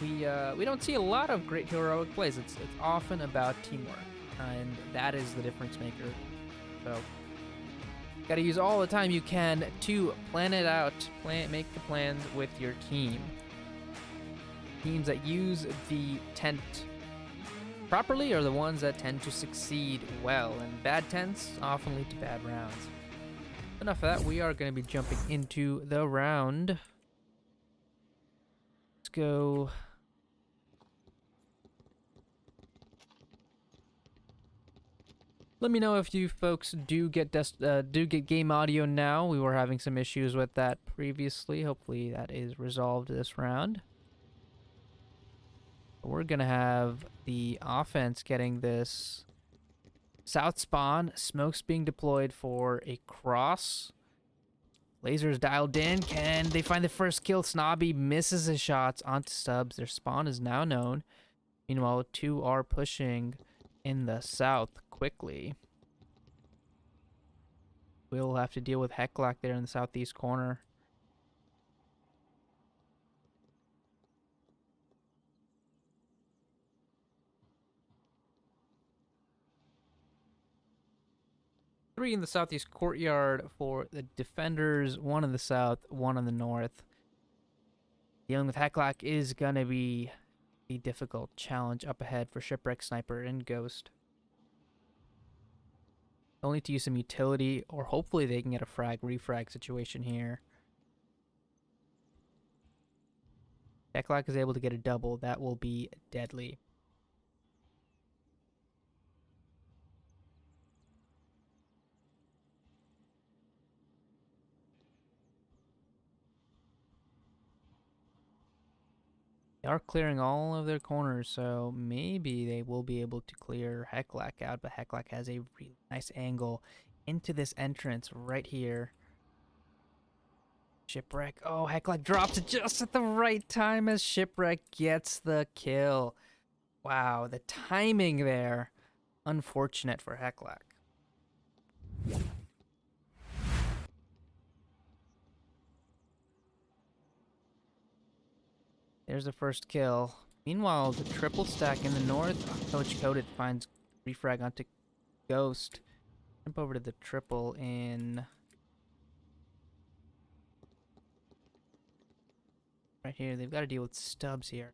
We don't see a lot of great heroic plays. It's often about teamwork, and that is the difference maker. So, gotta use all the time you can to plan it out, make the plans with your team. Teams that use the tent properly are the ones that tend to succeed well, and bad tents often lead to bad rounds. Enough of that. We are going to be jumping into the round. Let's go. Let me know if you folks do get game audio now. We were having some issues with that previously. Hopefully that is resolved this round. We're gonna have the offense getting this south spawn. Smokes being deployed for a cross. Lasers dialed in. Can they find the first kill? Snobby misses his shots onto subs. Their spawn is now known. Meanwhile, two are pushing in the south quickly. We'll have to deal with Heclac there in the southeast corner. Three in the southeast courtyard for the defenders, one in the south, one in the north. Dealing with Heclac is gonna be a difficult challenge up ahead for Shipwreck, Sniper, and Ghost. They'll need to use some utility, or hopefully they can get a refrag situation here. Heclac is able to get a double. That will be deadly. They are clearing all of their corners, so maybe they will be able to clear Heclac out, but Heclac has a really nice angle into this entrance right here. Shipwreck. Oh, Hecklock drops it just at the right time as Shipwreck gets the kill. Wow, the timing there. Unfortunate for Hecklock. There's the first kill. Meanwhile, the triple stack in the north, Coach Coded finds refrag onto Ghost. Jump over to the triple in... right here. They've got to deal with Stubbs here.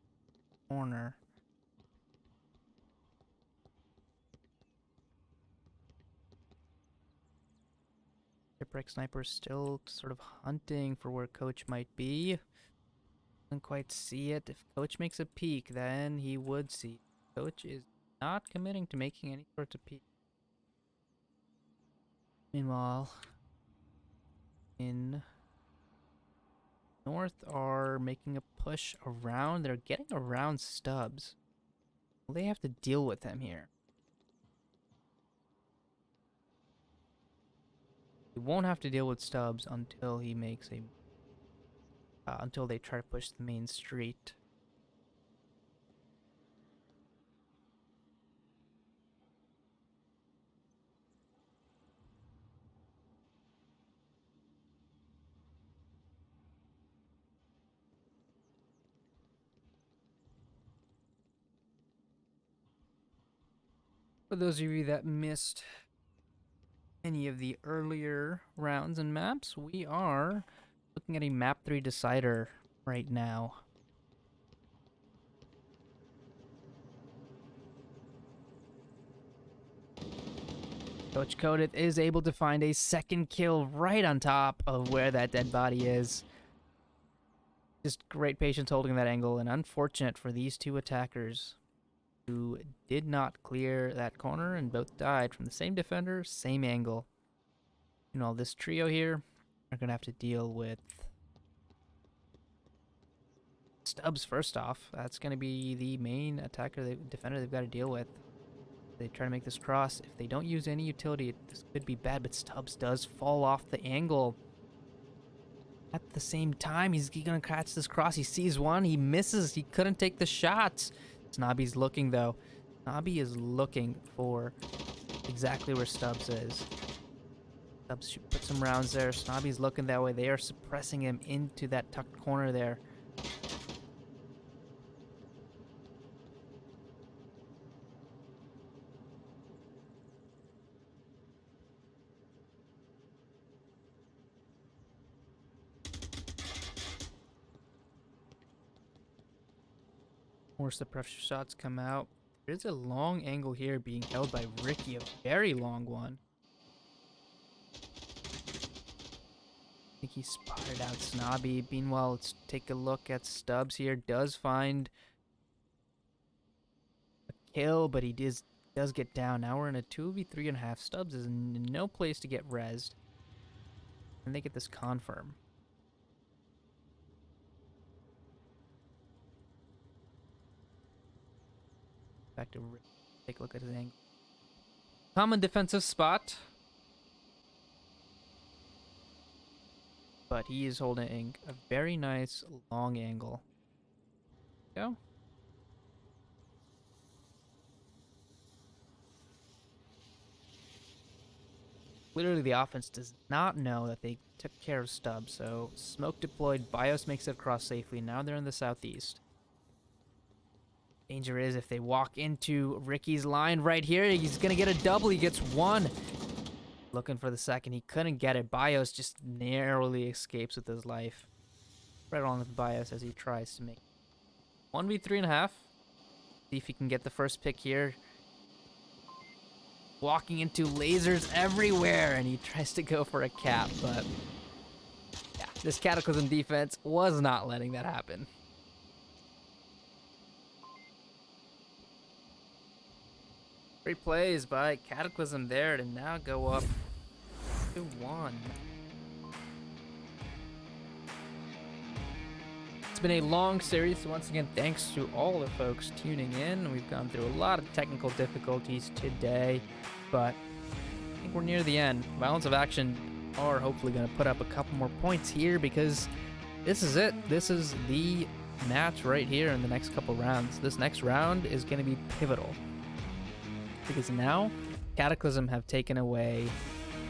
Corner. Shipwreck Sniper still sort of hunting for where Coach might be. Doesn't quite see it. If Coach makes a peek, then he would see. Coach is not committing to making any sorts of peek. Meanwhile, in north are making a push around. They're getting around Stubbs. Well, they have to deal with him here. They won't have to deal with Stubbs until he makes a... until they try to push the main street. For those of you that missed any of the earlier rounds and maps, we are looking at a map 3 decider right now. Coach Codeth is able to find a second kill right on top of where that dead body is. Just great patience holding that angle, and unfortunate for these two attackers who did not clear that corner and both died from the same defender, same angle. You know, this trio here are going to have to deal with Stubbs first off. That's going to be the main attacker, defender they've got to deal with. They try to make this cross. If they don't use any utility, this could be bad, but Stubbs does fall off the angle. At the same time, he's going to catch this cross. He sees one, he misses, he couldn't take the shots. Snobby's looking, though. Snobby is looking for exactly where Stubbs is. Stubbs should put some rounds there. Snobby's looking that way. They are suppressing him into that tucked corner there. More suppressor shots come out. There's a long angle here being held by Ricky, a very long one. I think he spotted out Snobby. Meanwhile, let's take a look at Stubbs here. Does find a kill, but he does get down. Now we're in a 2v3.5. Stubbs is in no place to get rezzed. And they get this confirm. Back to Rick. Take a look at his angle. Common defensive spot. But he is holding a very nice long angle. Go. Literally, the offense does not know that they took care of Stubbs. So, smoke deployed. BIOS makes it across safely. Now they're in the southeast. Danger is if they walk into Ricky's line right here, he's going to get a double. He gets one. Looking for the second. He couldn't get it. BIOS just narrowly escapes with his life. Right along with BIOS as he tries to make 1v3.5. See if he can get the first pick here. Walking into lasers everywhere, and he tries to go for a cap, but yeah, this Cataclysm defense was not letting that happen. Great plays by Cataclysm there to now go up 2-1. It's been a long series, so once again, thanks to all the folks tuning in. We've gone through a lot of technical difficulties today, but I think we're near the end. Violence of Action are hopefully going to put up a couple more points here, because this is it. This is the match right here in the next couple rounds. This next round is going to be pivotal, because now Cataclysm have taken away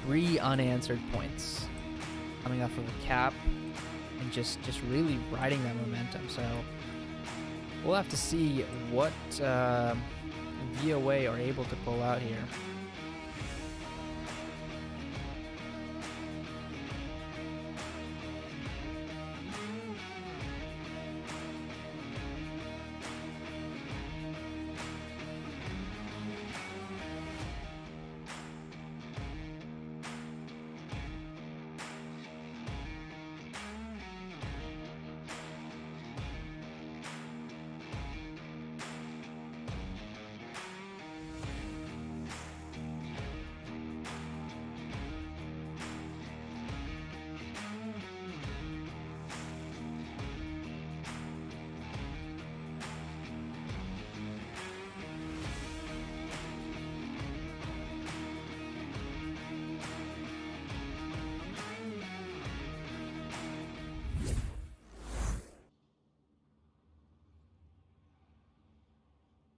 3 unanswered points coming off of a cap and just really riding that momentum. So we'll have to see what VOA are able to pull out here.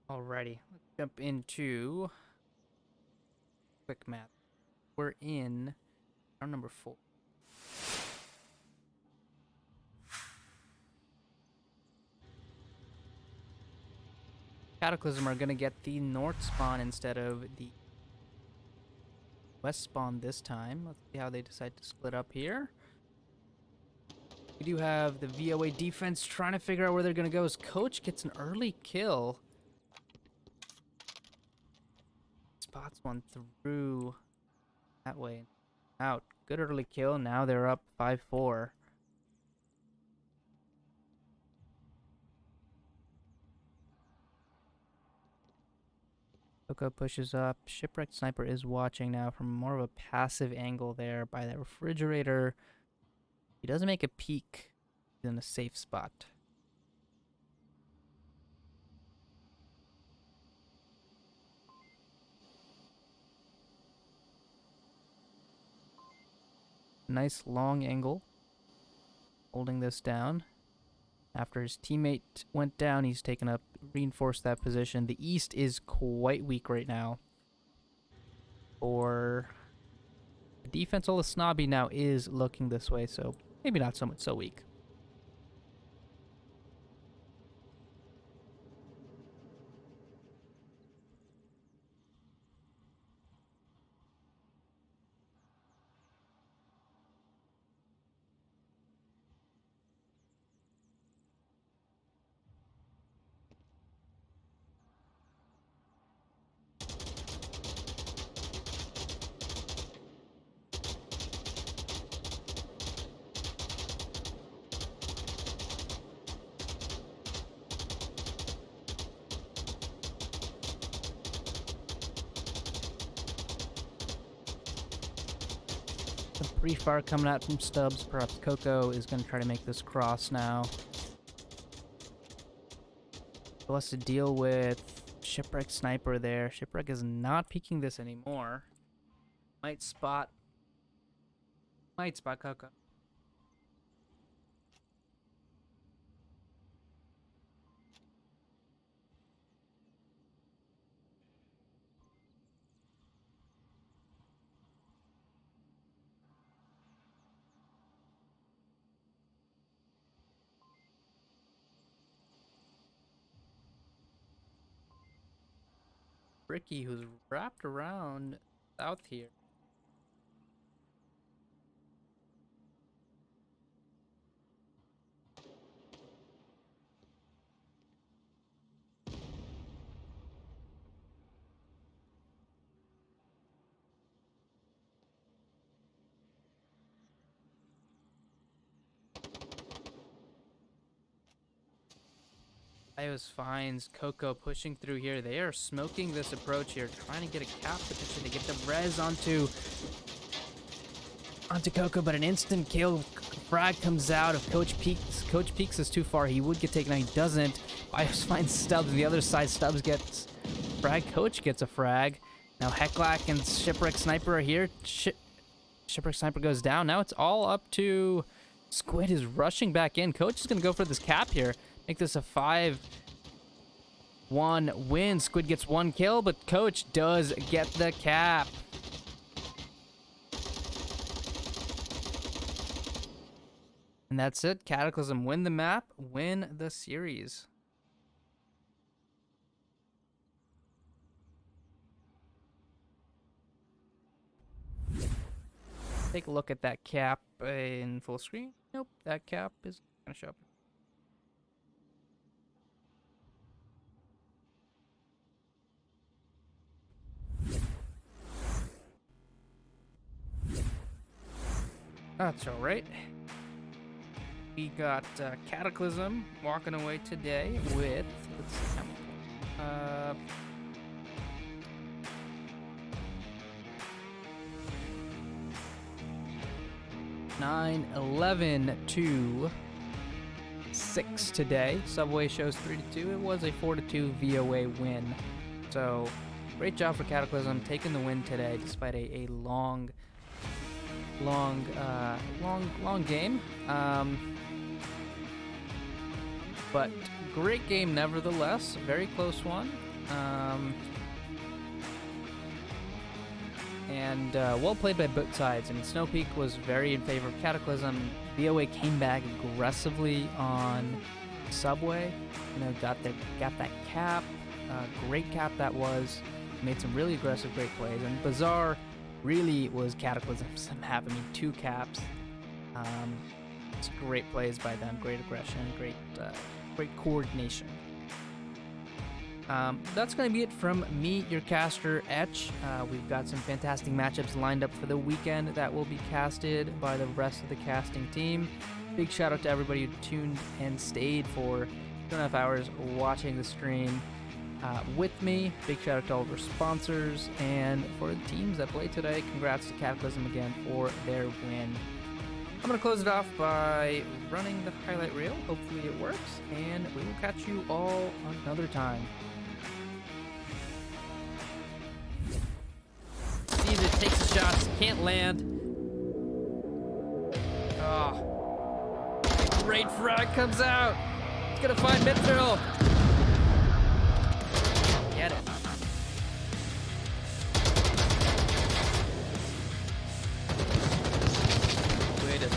Alrighty, let's jump into quick math. We're in round number 4. Cataclysm are going to get the north spawn instead of the west spawn this time. Let's see how they decide to split up here. We do have the VOA defense trying to figure out where they're going to go as Coach gets an early kill. Spots one through that way. Out. Good early kill. Now they're up 5-4. Coco pushes up. Shipwrecked Sniper is watching now from more of a passive angle there by that refrigerator. He doesn't make a peek. He's in a safe spot. Nice long angle. Holding this down. After his teammate went down, he's taken up, reinforced that position. The east is quite weak right now. For the defense, all the snobby now is looking this way, so maybe not so much so weak. Some pre-fire coming out from Stubbs. Perhaps Coco is going to try to make this cross now. He has to deal with Shipwreck Sniper there. Shipwreck is not peeking this anymore. Might spot Coco. Ricky, who's wrapped around south here. Ios finds Coco pushing through here. They are smoking this approach here, trying to get a cap position to get the res onto Coco, but an instant kill. Frag comes out. If Coach peeks is too far, he would get taken out. He doesn't. Ios finds Stubbs on the other side. Stubbs gets frag. Coach gets a frag. Now Hecklack and Shipwreck Sniper are here. Shipwreck Sniper goes down. Now it's all up to Squid is rushing back in. Coach is going to go for this cap here. Make this a 5-1 win. Squid gets 1 kill, but Coach does get the cap. And that's it. Cataclysm win the map, win the series. Take a look at that cap in full screen. Nope, that cap is gonna show up. That's all right. We got Cataclysm walking away today with, let's see, 9-11-6 today. Subway shows 3-2. It was a 4-2 VOA win. So great job for Cataclysm taking the win today, despite a long game. But great game nevertheless. Very close one. And well played by both sides. I mean, Snow Peak was very in favor of Cataclysm. VOA came back aggressively on Subway. You know, got that cap. Great cap that was. Made some really aggressive, great plays. And Bazaar really was Cataclysm's map. I mean, 2 caps. It's great plays by them. Great aggression. Great coordination. That's going to be it from me, your caster, Etch. We've got some fantastic matchups lined up for the weekend that will be casted by the rest of the casting team. Big shout out to everybody who tuned and stayed for 2.5 hours watching the stream with me. Big shout out to all of our sponsors and for the teams that played today. Congrats to Cataclysm again for their win. I'm going to close it off by running the highlight reel. Hopefully it works, and we will catch you all another time. Caesar takes the shots, can't land. Oh, great frag comes out. It's gonna find Mithril. Get it. Wait a minute.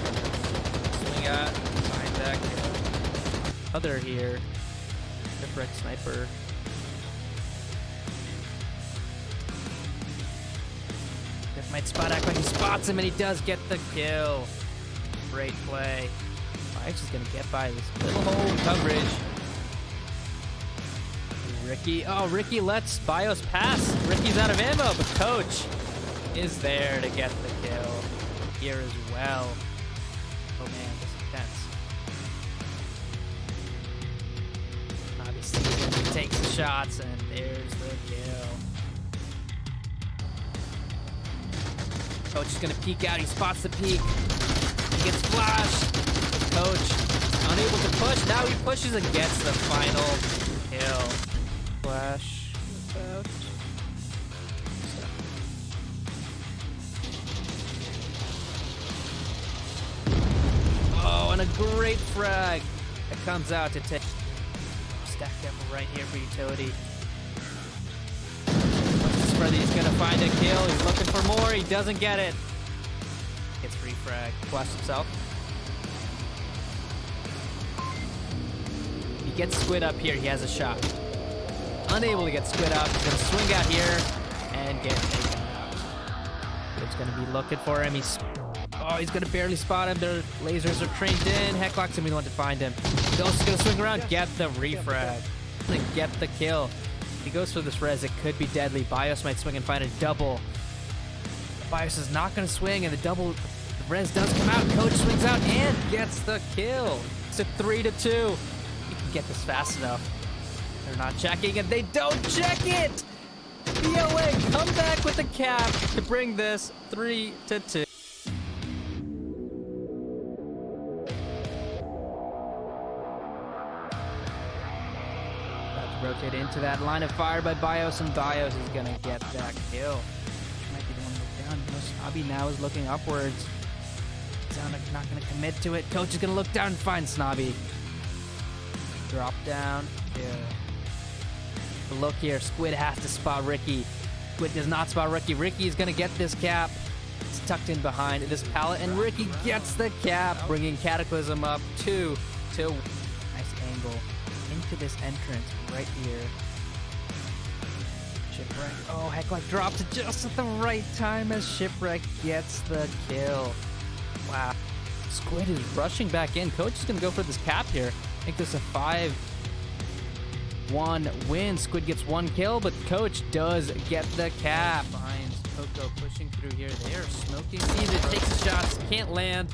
Swing out, find that other here. Shipwreck Sniper. Might spot act when he spots him, and he does get the kill. Great play. Bios is gonna get by this little hole in coverage. Ricky lets Bios pass. Ricky's out of ammo, but Coach is there to get the kill here as well. Oh man, this is tense. Obviously, he takes the shots, and there's the kill. Coach is gonna peek out. He spots the peek. He gets flashed. Coach unable to push. Now he pushes and gets the final kill. Flash out. Oh, and a great frag that comes out to take. Stack Devil right here for utility. He's gonna find a kill. He's looking for more. He doesn't get it. Gets free frag. Flash himself. He gets Squid up here. He has a shot. Unable to get Squid up. He's gonna swing out here and get taken out. Squid's gonna be looking for him. He's gonna barely spot him. Their lasers are trained in. Hecklocks him. We want to find him. He's also gonna swing around. Get the refrag. And get the kill. He goes for this res, it could be deadly. Bios might swing and find a double. Bios is not going to swing, and the res does come out. Coach swings out and gets the kill. It's a 3-2. You can get this fast enough. They're not checking, and they don't check it! VOA come back with the cap to bring this 3-2. Rotate into that line of fire by Bios, and Bios is gonna get that kill. Might be the one we're down. Snobby now is looking upwards. Sound not going to commit to it. Coach is going to look down and find Snobby. Drop down. Yeah. But look here. Squid has to spot Ricky. Squid does not spot Ricky. Ricky is going to get this cap. It's tucked in behind this pallet, and Ricky gets the cap, bringing Cataclysm up 2 to nice angle into this entrance right here. Shipwreck. Oh, Hecklight drops just at the right time as Shipwreck gets the kill. Wow. Squid is rushing back in. Coach is going to go for this cap here. Make this a 5-1 win. Squid gets 1 kill, but Coach does get the cap. Finds Coco pushing through here. They are smoking. Caesar takes the shots, can't land.